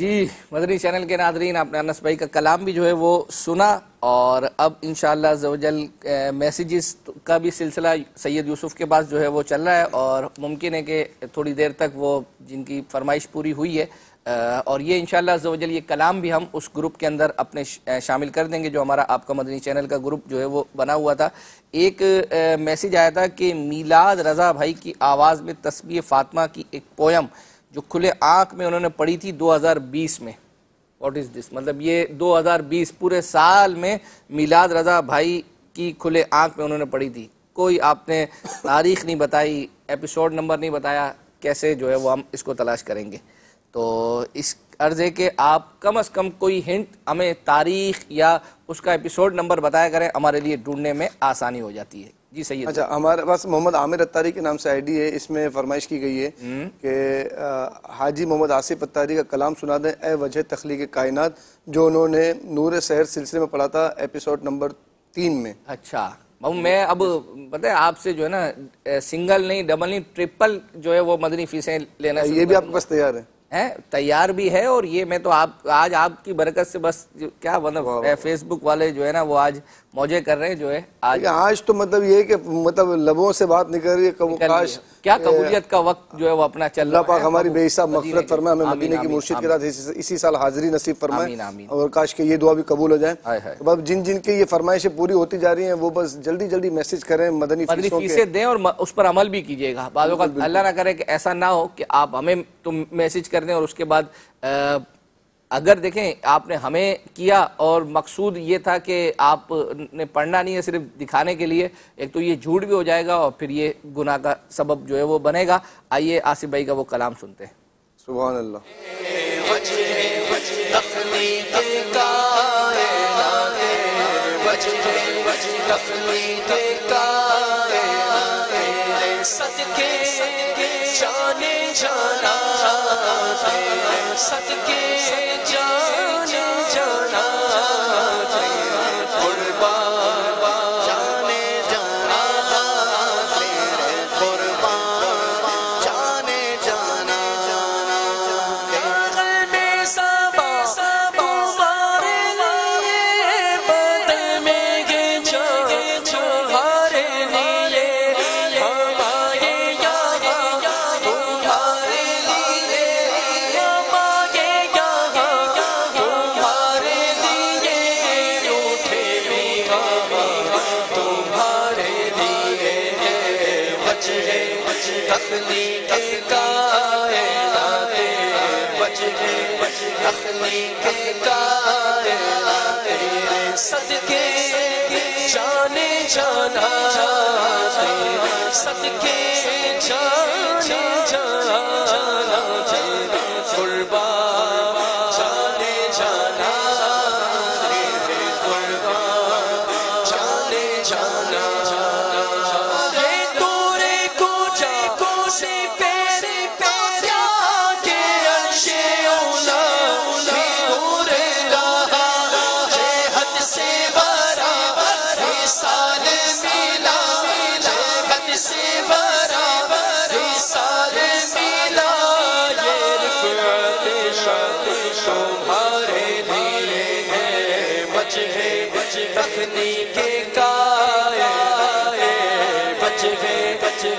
جی مدنی چینل کے ناظرین، آپ نے انس بھائی کا کلام بھی جو ہے وہ سنا، اور اب انشاءاللہ عز و جل میسیجز کا بھی سلسلہ سید یوسف کے پاس جو ہے وہ چل رہا ہے، اور ممکن ہے کہ تھوڑی دیر تک وہ جن کی فرمائش پوری ہوئی ہے، اور یہ انشاءاللہ عز و جل یہ کلام بھی ہم اس گروپ کے اندر اپنے شامل کر دیں گے جو ہمارا آپ کا مدنی چینل کا گروپ جو ہے وہ بنا ہوا تھا۔ ایک میسیج آیا تھا کہ میلاد رضا بھائی کی آواز میں تسبیح فاطمہ کی ایک پویم جو کھلے آنکھ میں انہوں نے پڑھی تھی 2020 میں، واٹ از دس؟ مطلب یہ 2020 پورے سال میں میلاد رضا بھائی کی کھلے آنکھ میں انہوں نے پڑھی تھی، کوئی آپ نے تاریخ نہیں بتائی، ایپیسوڈ نمبر نہیں بتایا، کیسے جو ہے وہ ہم اس کو تلاش کریں گے؟ تو اس عرض ہے کہ آپ کم از کم کوئی ہنٹ ہمیں تاریخ یا اس کا ایپیسوڈ نمبر بتایا کریں، ہمارے لیے ڈھونڈنے میں آسانی ہو جاتی ہے۔ جی سید۔ اچھا، ہمارے پاس محمد عامر اتاری کے نام سے آئی ڈی ہے، اس میں فرمائش کی گئی ہے کہ حاجی محمد آصف اتاری کا کلام سنا دیں اے وجہ تخلیق کائنات، جو انہوں نے نور سحر سلسلے میں پڑھا تھا ایپیسوڈ نمبر 3 میں۔ اچھا، میں اب پتہ ہے آپ سے جو ہے نا سنگل نہیں ڈبل نہیں ٹرپل جو ہے وہ مدنی فیسیں لینا، یہ بھی آپ کے پاس تیار ہے؟ تیار بھی ہے، اور یہ میں تو آج آپ کی برکت سے بس کیا مطلب فیس بک والے جو ہے نا وہ آج موجے کر رہے ہیں جو ہے آج تو مطلب یہ کہ مطلب لبوں سے بات نکل رہی ہے، کاش کیا قبولیت کا وقت جو ہے وہ اپنا چل رہا ہے۔ اللہ پاک ہماری بے حساب مغفرت فرمائے، ہمیں مدینے کی مرشد کے ساتھ اسی سال حاضری نصیب فرمائے، اور کاش کہ یہ دعا بھی قبول ہو جائے۔ جن جن کی یہ فرمائشیں پوری ہوتی جا رہی ہیں وہ بس جلدی جلدی میسج کریں، مدنی فیسیں دیں اور اس پر عمل بھی کیجیے گا۔ بعض اوقات اللہ نہ کرے کہ ایسا نہ ہو کہ آپ ہمیں تم میسج کر دیں اور اس کے بعد اگر دیکھیں آپ نے ہمیں کیا اور مقصود یہ تھا کہ آپ نے پڑھنا نہیں ہے صرف دکھانے کے لیے، ایک تو یہ جھوٹ بھی ہو جائے گا اور پھر یہ گناہ کا سبب جو ہے وہ بنے گا۔ آئیے آصف بھائی کا وہ کلام سنتے ہیں۔ سبحان اللہ۔ صدقے جانے جانا، صدقے جانے جانا، قربا جانے جانا، قربا جانے جانا، دور کو جا سے پیسے پیسیا کے عرشے اولا دور رہا، حد سے برابر سال ملا، حد سے برابر سال ملا، یہ رفعت شان تمہارے لیے ہے، وجہ تخلیق کا ہے، وجہ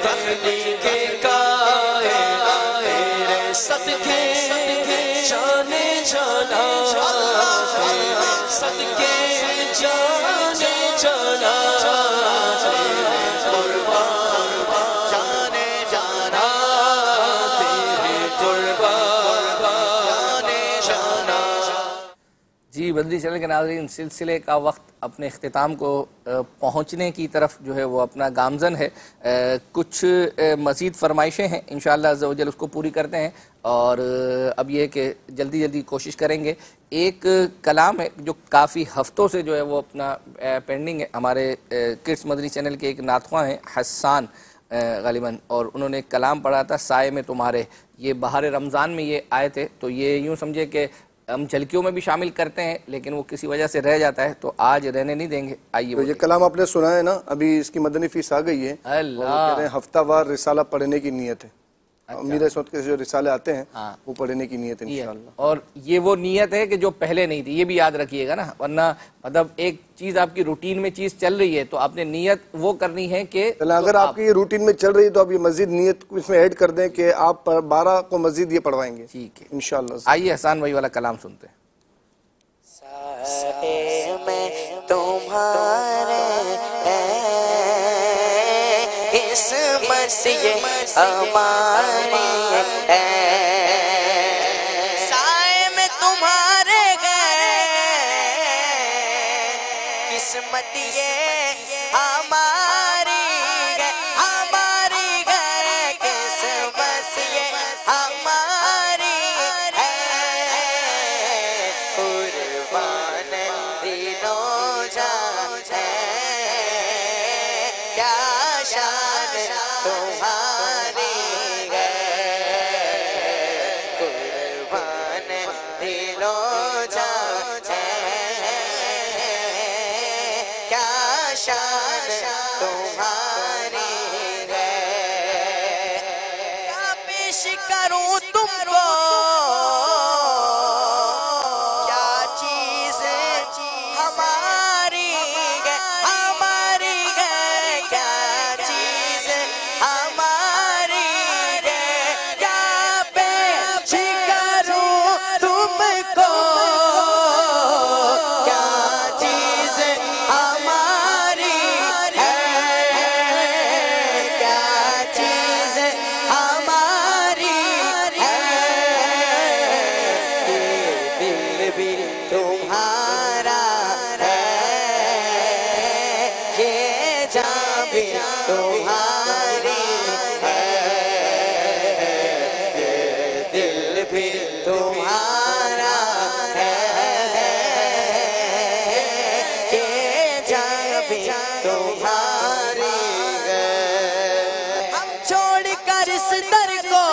تخلیق کا ہے، صدقے جانے جانا، صدقے جانے جانا، قربا جانے جانا، تیرے قربا جانے جانا۔ جی مدنی چینل کے ناظرین، سلسلے کا وقت اپنے اختتام کو پہنچنے کی طرف جو ہے وہ اپنا گامزن ہے۔ کچھ مزید فرمائشیں ہیں، انشاءاللہ عز و جل اس کو پوری کرتے ہیں، اور اب یہ کہ جلدی جلدی کوشش کریں گے۔ ایک کلام ہے جو کافی ہفتوں سے جو ہے وہ اپنا پینڈنگ ہے، ہمارے کڈس مدنی چینل کے ایک ناتخواں ہیں حسان غالباً، اور انہوں نے ایک کلام پڑھا تھا سائے میں تمہارے، یہ بہار رمضان میں یہ آئے تھے، تو یہ یوں سمجھے کہ ہم جھلکیوں میں بھی شامل کرتے ہیں لیکن وہ کسی وجہ سے رہ جاتا ہے، تو آج رہنے نہیں دیں گے۔ آئیے یہ کلام آپ نے سنا ہے نا، ابھی اس کی مدنی فیس آ گئی ہے، اللہ ہفتہ وار رسالہ پڑھنے کی نیت ہے۔ امیر سنت کے جو رسالے آتے ہیں وہ پڑھنے کی نیت انشاءاللہ. اور یہ وہ نیت ہے کہ جو پہلے نہیں تھی، یہ بھی یاد رکھیے گا نا، ورنہ مطلب ایک چیز آپ کی روٹین میں چیز چل رہی ہے تو آپ نے نیت وہ کرنی ہے کہ اگر آپ کی یہ روٹین میں چل رہی ہے تو آپ یہ مزید نیت اس میں ایڈ کر دیں کہ آپ 12 کو مزید یہ پڑھوائیں گے. ٹھیک ہے انشاءاللہ. آئیے احسان بھائی والا کلام سنتے ہیں. میں تمہارے قسمت یہ ہماری ہے، سائے میں تمہارے گئے قسمت یہ ہماری ہے، ہماری ہے قسمت یہ ہماری ہے، قربان دینوں جان ہے، کیا شان تمہاری ہے، قربان دینوں جان ہے، کیا شان تمہاری ہے، کیا پیش کروں تم کو، کیا چیز ہماری ہے، ہماری ہے، کیا چیز ہماری ہے، کیا پیش کروں تم کو، کیا چیز ہماری ہے، کیا چیز ہماری ہے، یہ دل بھی تمہارا ہے، یہ جان بھی تمہاری ہے، یہ دل بھی تمہارا ہے، یہ جان بھی تمہاری ہے، ہم چھوڑ کر اس در کو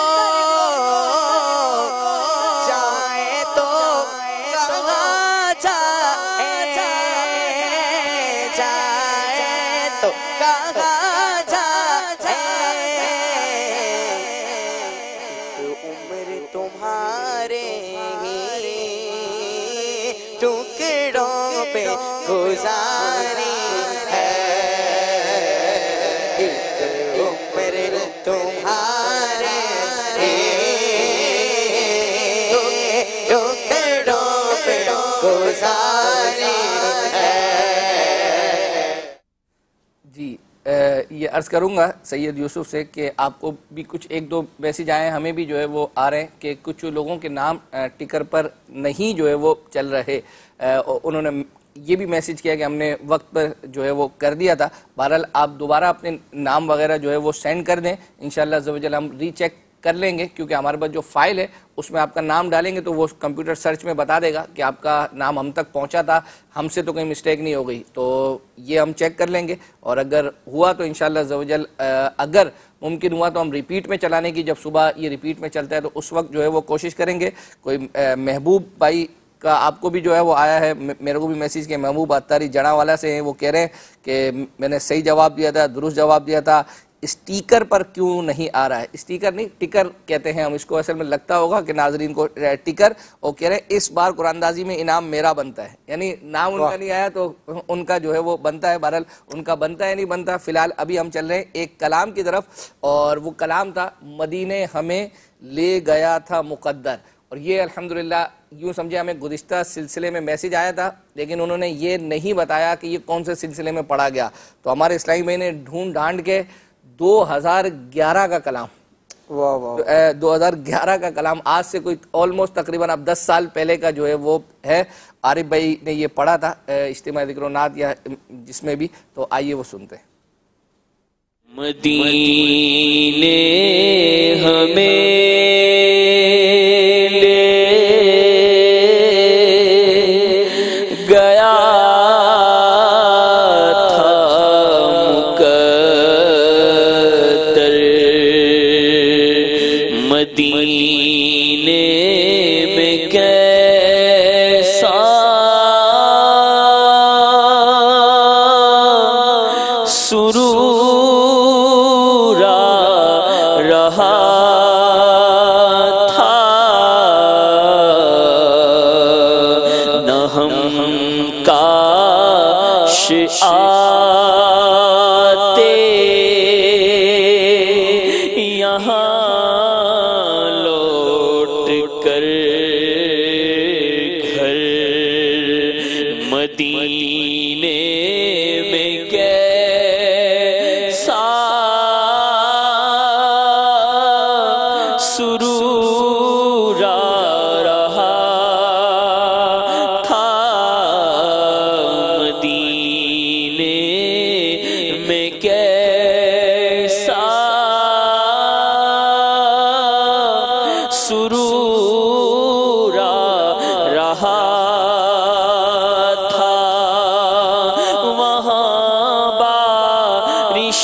جائیں تو کہاں جائیں، جائیں تو کہاں جائیں، ایک عمر تمہارے ہی ٹکڑوں پہ گزاری ہے، ایک عمر تمہارے ٹکڑوں پہ گزاری ہے. جی یہ عرض کروں گا سید یوسف سے کہ آپ کو بھی کچھ ایک دو میسیج آئے ہیں، ہمیں بھی جو ہے وہ آ رہے ہیں کہ کچھ لوگوں کے نام ٹکر پر نہیں جو ہے وہ چل رہے، انہوں نے یہ بھی میسیج کیا کہ ہم نے وقت پر جو ہے وہ کر دیا تھا. بہرحال آپ دوبارہ اپنے نام وغیرہ جو ہے وہ سینڈ کر دیں، انشاءاللہ عز و جل ہم ری چیک کر لیں گے، کیونکہ ہمارے پاس جو فائل ہے اس میں آپ کا نام ڈالیں گے تو وہ کمپیوٹر سرچ میں بتا دے گا کہ آپ کا نام ہم تک پہنچا تھا، ہم سے تو کوئی مسٹیک نہیں ہو گئی. تو یہ ہم چیک کر لیں گے، اور اگر ہوا تو انشاءاللہ عز و جل اگر ممکن ہوا تو ہم ریپیٹ میں چلانے کی، جب صبح یہ ریپیٹ میں چلتا ہے تو اس وقت جو ہے وہ کوشش کریں گے. کوئی محبوب بھائی کا آپ کو بھی جو ہے وہ آیا ہے، میرے کو بھی میسیج کیا، محبوب اتاری جڑا والا سے ہیں، وہ کہہ رہے ہیں کہ میں نے صحیح جواب دیا تھا، درست جواب دیا تھا، اسٹیکر پر کیوں نہیں آ رہا ہے؟ اسٹیکر نہیں، ٹکر کہتے ہیں ہم اس کو، اصل میں لگتا ہوگا کہ ناظرین کو ٹکر، اور کہہ رہے ہیں اس بار قرآن اندازی میں انعام میرا بنتا ہے، یعنی نام ان کا نہیں آیا تو ان کا جو ہے وہ بنتا ہے. بہرحال ان کا بنتا ہے نہیں بنتا. فی الحال ابھی ہم چل رہے ہیں ایک کلام کی طرف، اور وہ کلام تھا مدینے ہمیں لے گیا تھا مقدر. اور یہ الحمدللہ یوں سمجھے ہمیں گزشتہ سلسلے میں میسیج آیا تھا، لیکن انہوں نے یہ نہیں بتایا کہ یہ کون سے سلسلے میں پڑھا گیا. تو ہمارے اسلامی بھائی نے ڈھونڈ ڈھانڈ کے 2011 کا کلام، 2011 کا کلام، آج سے کوئی آلموسٹ تقریباً اب 10 سال پہلے کا جو ہے وہ ہے. عارف بھائی نے یہ پڑھا تھا اجتماع ذکر و نعت یا جس میں بھی. تو آئیے وہ سنتے ہیں. مدینے ہمیں سرور رہا یہاں لوٹ کر گھر مدینے میں کیسا سرور آ رہا تھا، مدینے میں کیسا سرور آ رہا تھا، وہاں بارش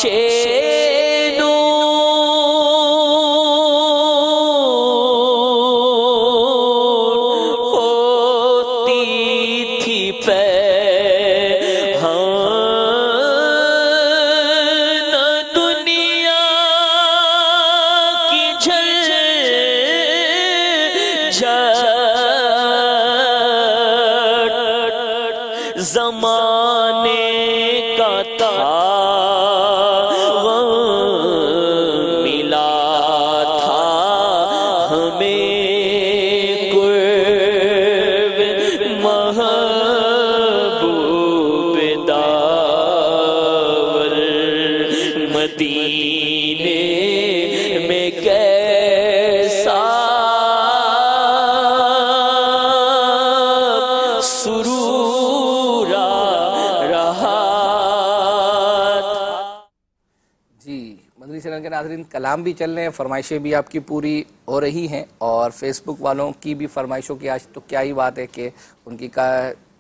نور ہوتی تھی پہن دنیا کی جھٹ زمانے کا تعاون ملا تھا ہمیں قرب محبوب داور، مدینے میں کیسا سرور آ رہا تھا۔ جی مدنی چینل کے ناظرین، کلام بھی چل رہے ہیں، فرمائشیں بھی آپ کی پوری ہو رہی ہیں، اور فیس بک والوں کی بھی فرمائشوں کی آج تو کیا ہی بات ہے کہ ان کی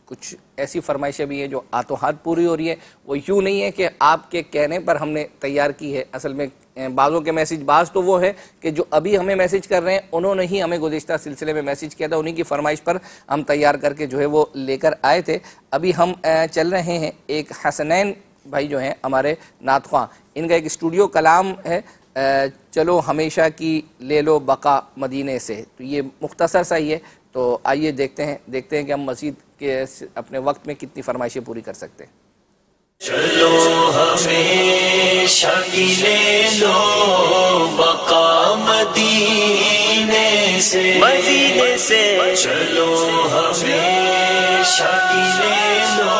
کچھ ایسی فرمائشیں بھی ہیں جو ہاتھوں ہاتھ پوری ہو رہی ہیں۔ وہ یوں نہیں ہے کہ آپ کے کہنے پر ہم نے تیار کی ہے، اصل میں بعضوں کے میسیج، بعض تو وہ ہے کہ جو ابھی ہمیں میسیج کر رہے ہیں انہوں نے ہی ہمیں گزشتہ سلسلے میں میسیج کیا تھا، انہی کی فرمائش پر ہم تیار کر کے جو ہے وہ لے کر آئے تھے۔ ابھی ہم چل رہے ہیں ایک حسنین بھائی جو ہیں ہمارے نعت خواں، ان کا ایک اسٹوڈیو کلام ہے، چلو ہمیشہ کی لے لو بقا مدینے سے، تو یہ مختصر سا ہی ہے، تو آئیے دیکھتے ہیں کہ ہم مزید کے اپنے وقت میں کتنی فرمائشیں پوری کر سکتے ہیں۔ چلو ہمیشہ کی لے لو بقا مدینے سے، چلو ہمیشہ کی لے لو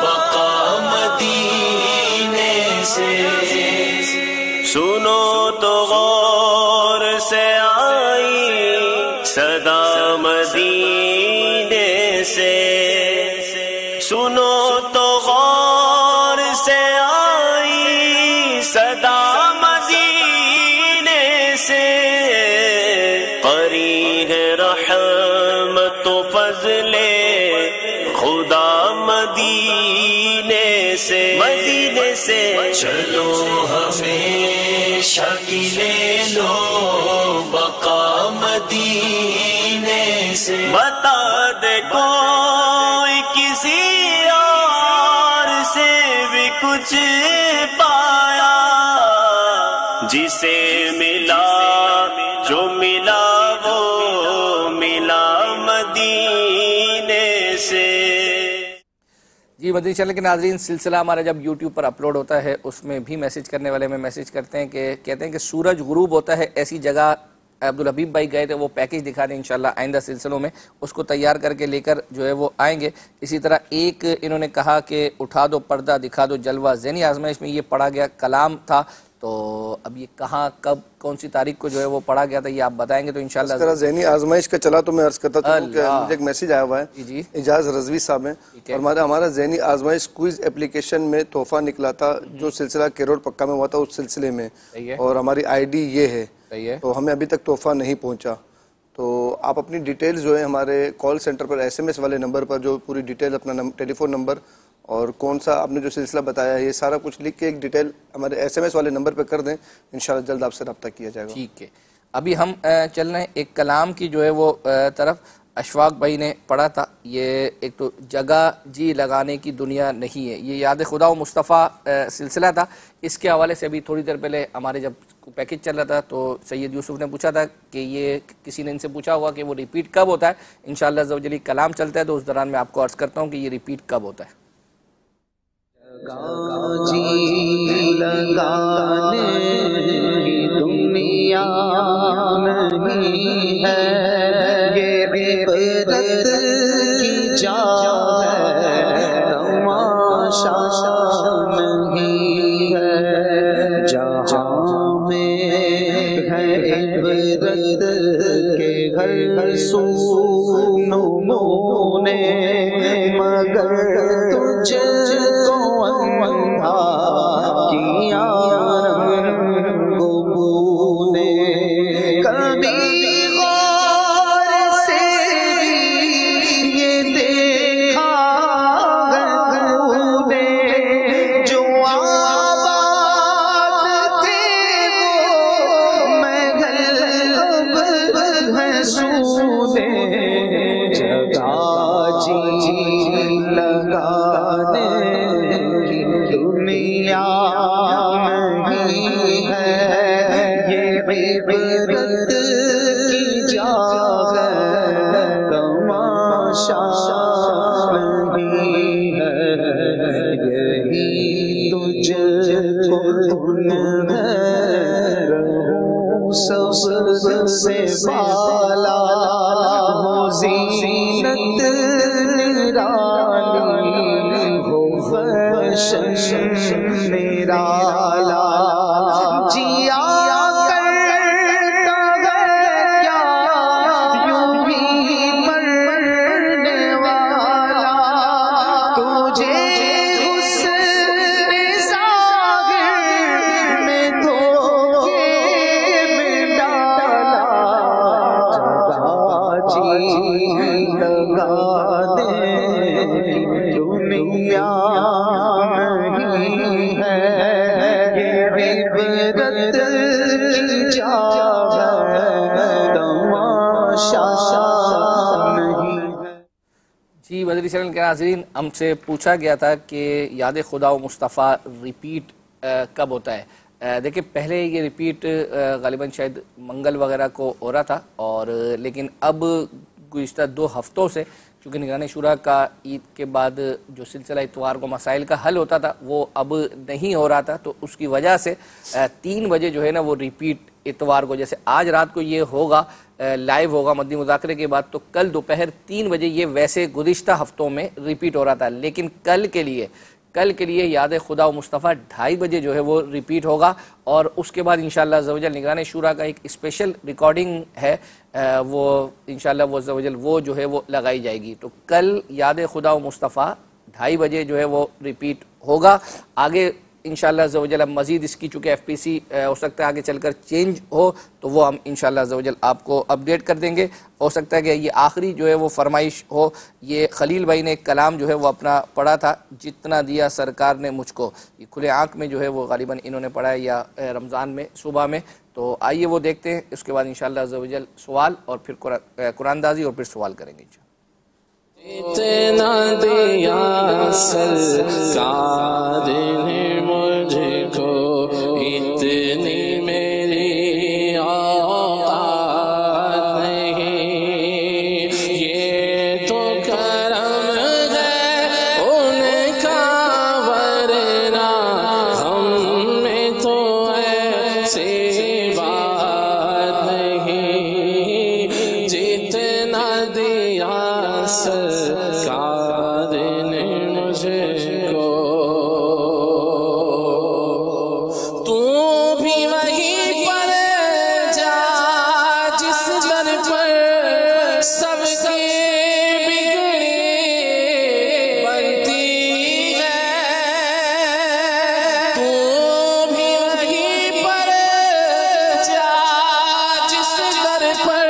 بقا مدینے سے، سنو تو غور سے آئی صدا مدینے سے، سنو تو غور سے آئی صدا مدینے سے، قریب ہے رحمت و فضل خدا مدینے سے، چلو ہمیشہ کی لے لو بقا مدینے سے، بتا دے کوئی کسی اور سے بھی کچھ پایا، جسے ملا جو ملا وہ ملا مدینے سے۔ جی مدنی چینل کے ناظرین، سلسلہ ہمارا جب یوٹیوب پر اپلوڈ ہوتا ہے اس میں بھی میسیج کرنے والے میں میسیج کرتے ہیں کہ کہتے ہیں کہ سورج غروب ہوتا ہے ایسی جگہ، عبدالحبیب بھائی گئے تھے، وہ پیکیج دکھا دیں انشاءاللہ آئندہ سلسلوں میں اس کو تیار کر کے لے کر جو ہے وہ آئیں گے۔ اسی طرح ایک انہوں نے کہا کہ اٹھا دو پردہ دکھا دو جلوہ، ذہنی آزمائش میں یہ پڑھا گیا کلام تھا، تو اب یہ کہاں کب کون سی تاریخ کو جو ہے وہ پڑھا گیا تھا یہ آپ بتائیں گے تو انشاءاللہ۔ اس طرح ذہنی آزمائش کا چلا تو میں عرض کرتا ہوں کہ مجھے ایک میسیج آیا ہوا ہے، اجاز رضوی صاحب ہیں، ہمارا ذہنی آزمائش کوئز اپلیکیشن میں تحفہ نکلا تھا جو سلسلہ کیروڑ پکا میں ہوا تھا اس سلسلے میں، اور ہماری آئی ڈی یہ ہے، تو ہمیں ابھی تک تحفہ نہیں پہنچا، تو آپ اپنی ڈیٹیلز جو ہے ہمارے کال سینٹر پر SMS والے نمبر پر جو پوری ڈیٹیل اپنا ٹیلی فون نمبر اور کون سا آپ نے جو سلسلہ بتایا ہے یہ سارا کچھ لکھ کے ایک ڈیٹیل ہمارے SMS والے نمبر پہ کر دیں، انشاءاللہ جلد آپ سے رابطہ کیا جائے گا۔ ٹھیک ہے، ابھی ہم چل رہے ہیں ایک کلام کی جو ہے وہ طرف، اشفاق بھائی نے پڑھا تھا، یہ ایک تو جگہ جی لگانے کی دنیا نہیں ہے، یہ یاد خدا و مصطفیٰ سلسلہ تھا، اس کے حوالے سے ابھی تھوڑی دیر پہلے ہمارے جب پیکیج چل رہا تھا تو سید یوسف نے پوچھا تھا کہ یہ کسی نے ان سے پوچھا ہوگا کہ وہ ریپیٹ کب ہوتا ہے، انشاءاللہ عز و جل کلام چلتا ہے تو اس دوران میں آپ کو عرض کرتا ہوں کہ یہ ریپیٹ کب ہوتا ہے۔ جی لگانے کی دنیا نہیں ہے، یہ عبرت کی جا ہے، تماشا نہیں ہے، جہاں میں ہے عبرت کے گھر سو نمونے، مگر تجھ کو اندھا کیا رنگ بو نے، کبھی غور سے یہ دیکھا گھروں نے، جو آباد تھے وہ محل اب ہیں سونے، جگہ جی لگانے کی دنیا نہیں ہے، یہ عبرت کی جا ہے، تماشا نہیں ہے، یہی تجھ کو ہے رہوں سب سے بالا، ہو زینت نرالی، ہو فیشن نرالا، جیا کرتا ہے کیا یوں ہی مرنے والا، تجھے حسن ظاہر میں دھوکے میں ڈالا، جگہ جی لگانے کی دنیا نہیں ہے، یہ عبرت کی جا ہے، تماشا نہیں ہے۔ جی مدری چینل کے ناظرین، ہم سے پوچھا گیا تھا کہ یاد خدا و مصطفیٰ ریپیٹ کب ہوتا ہے؟ دیکھیں پہلے یہ ریپیٹ غالباً شاید منگل وغیرہ کو ہو رہا تھا، اور لیکن اب گزشتہ 2 ہفتوں سے چونکہ نگران شورا کا عید کے بعد جو سلسلہ اتوار کو مسائل کا حل ہوتا تھا وہ اب نہیں ہو رہا تھا، تو اس کی وجہ سے 3 بجے جو ہے نا وہ ریپیٹ اتوار کو، جیسے آج رات کو یہ ہوگا لائیو ہوگا مدنی مذاکرے کے بعد، تو کل دوپہر 3 بجے یہ ویسے گزشتہ ہفتوں میں ریپیٹ ہو رہا تھا، لیکن کل کے لیے یاد خدا و مصطفیٰ 2:30 بجے جو ہے وہ ریپیٹ ہوگا، اور اس کے بعد انشاءاللہ عز و جل نگران شورا کا ایک اسپیشل ریکارڈنگ ہے، وہ انشاءاللہ وہ عز و جل وہ جو ہے وہ لگائی جائے گی۔ تو کل یاد خدا و مصطفیٰ 2:30 بجے جو ہے وہ ریپیٹ ہوگا۔ آگے انشاءاللہ عز و جل مزید اس کی چونکہ FPC ہو سکتا ہے آگے چل کر چینج ہو، تو وہ ہم انشاءاللہ عز و جل آپ کو اپڈیٹ کر دیں گے۔ ہو سکتا ہے کہ یہ آخری جو ہے وہ فرمائش ہو۔ یہ خلیل بھائی نے ایک کلام جو ہے وہ اپنا پڑھا تھا، جتنا دیا سرکار نے مجھ کو، یہ کھلے آنکھ میں جو ہے وہ غالباً انہوں نے پڑھا ہے، یا رمضان میں صبح میں، تو آئیے وہ دیکھتے ہیں، اس کے بعد انشاءاللہ عز و جل سوال اور پھر قرآن دازی اور پھر سوال کریں گے۔ اتنا دیا سرکار نے مجھ کو، اتنی میری اوقات نہیں، یہ تو کرم ہے ان کا، ورنہ ہم میں تو ایسی بات نہیں، جتنا دیا سرکار نے مجھ کو، تو بھی وہیں پر جا جس در پر سب کی بگڑی بنتی ہے، تو بھی وہیں پر جا جس در پر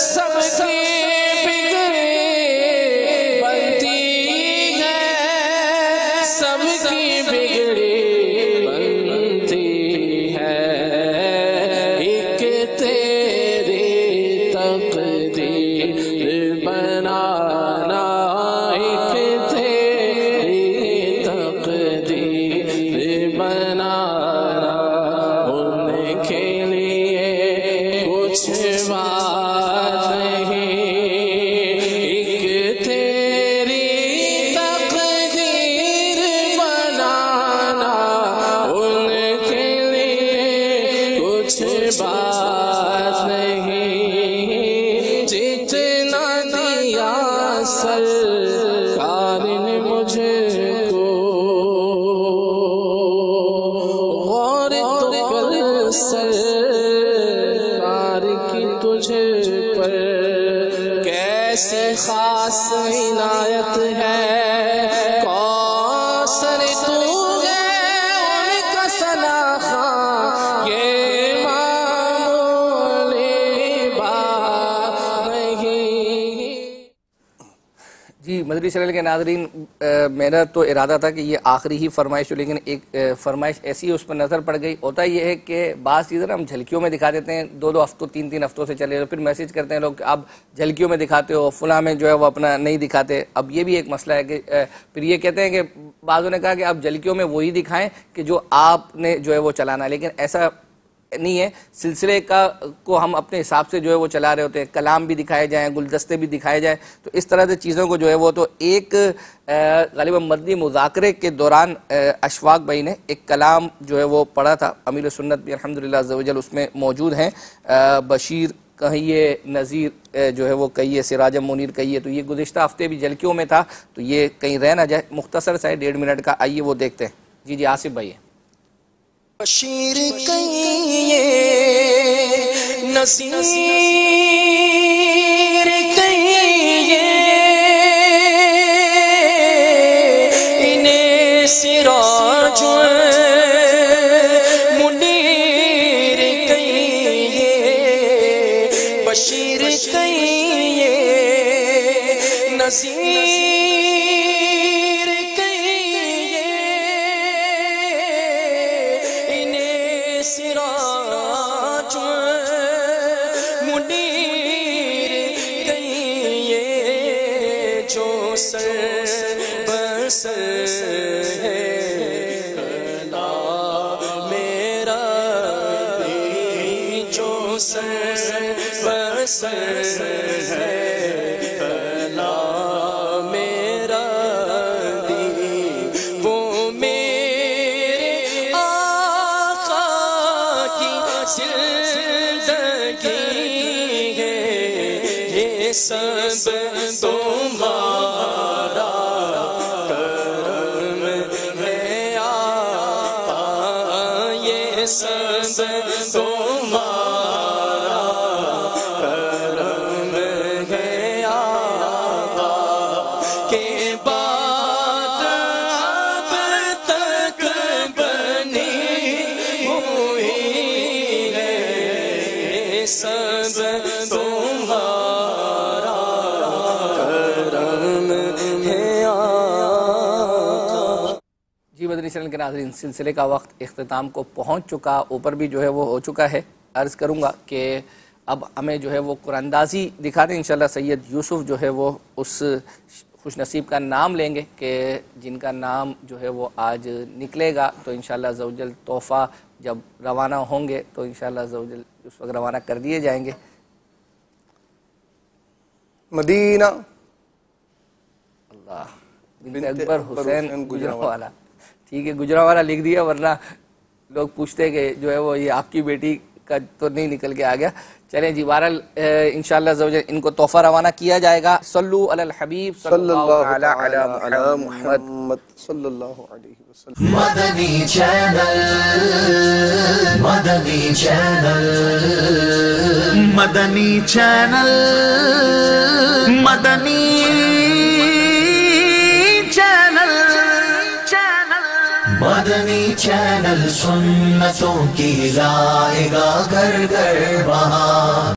سب کی سب کی بگڑی بنتی ہے، ایک تیری تقدیر بنانا، ایک تیری تقدیر بنانا، ان کے لیے کچھ بات نہیں، ایک تیری تقدیر بنانا، ایسی خاص عنایت ہے کوثر تو ہے ان کا ثنا خواں یہ معمولی بات نہیں۔ جی مدنی چینل کے ناظرین، میرا تو ارادہ تھا کہ یہ آخری ہی فرمائش ہو، لیکن ایک فرمائش ایسی اس پر نظر پڑ گئی۔ ہوتا یہ ہے کہ بعض چیزیں ہم جھلکیوں میں دکھا دیتے ہیں، دو ہفتوں تین ہفتوں سے چلے، پھر میسج کرتے ہیں لوگ کہ آپ جھلکیوں میں دکھاتے ہو، فلاں میں جو ہے وہ اپنا نہیں دکھاتے۔ اب یہ بھی ایک مسئلہ ہے کہ پھر یہ کہتے ہیں کہ بعضوں نے کہا کہ آپ جھلکیوں میں وہی دکھائیں کہ جو آپ نے جو ہے وہ چلانا، لیکن ایسا نہیں ہے۔ سلسلے کو ہم اپنے حساب سے جو ہے وہ چلا رہے ہوتے ہیں، کلام بھی دکھائے جائیں، گلدستے بھی دکھائے جائیں، تو اس طرح سے چیزوں کو جو ہے وہ تو ایک غالباً مدنی مذاکرے کے دوران اشفاق بھائی نے ایک کلام جو ہے وہ پڑھا تھا، امیر سنت بھی الحمدللہ عز و جل اس میں موجود ہیں، بشیر کہیے، نذیر جو ہے وہ کہیے، سراج منیر کہیے، تو یہ گزشتہ ہفتے بھی جھلکیوں میں تھا، تو یہ کہیں رہ نہ جائے، مختصر سا ہے 1.5 منٹ کا، آئیے وہ دیکھتے ہیں۔ جی آصف بھائی بشیر کہیے، نذیر کہیے، انہیں سراج منیر کہیے، بشیر کہیے، نذیر سراج منیر کہیے، جو سر بسر ہے کلام میرا، جو سر بسر ہے کلام میرا، وہ میرے زندگی ہے، یہ سب تمہارا کرم ہے آقا، یہ سب تمہارا کرم ہے آقا، کہ بات اب تک بنی ہوئی سب تمہارا کرم ہے آقا۔ جی مدنی چینل کے ناظرین، سلسلے کا وقت اختتام کو پہنچ چکا، اوپر بھی جو ہے وہ ہو چکا ہے۔ عرض کروں گا کہ اب ہمیں جو ہے وہ قرآن اندازی دکھا دیں، انشاءاللہ سید یوسف جو ہے وہ اس خوش نصیب کا نام لیں گے کہ جن کا نام جو ہے وہ آج نکلے گا، تو انشاءاللہ عز و جل تحفہ جب روانہ ہوں گے تو انشاءاللہ عز و جل اس وقت روانہ کر دیے جائیں گے۔ مدینہ اللہ بنت اکبر حسین گجرانوالا، ٹھیک ہے گجرانوالا لکھ دیا، ورنہ لوگ پوچھتے کہ جو ہے وہ یہ آپ کی بیٹی کا تو نہیں نکل کے آ گیا۔ چلیں جی، بہرحال انشاءاللہ عز و جل ان کو تحفہ روانہ کیا جائے گا۔ صلو علی الحبیب صلی اللہ علی محمد صلی اللہ علیہ وسلم۔ مدنی چینل، مدنی چینل، مدنی چینل، مدنی چینل، مدنی چینل سنتوں کی لائے گا گھر گھر وہاں۔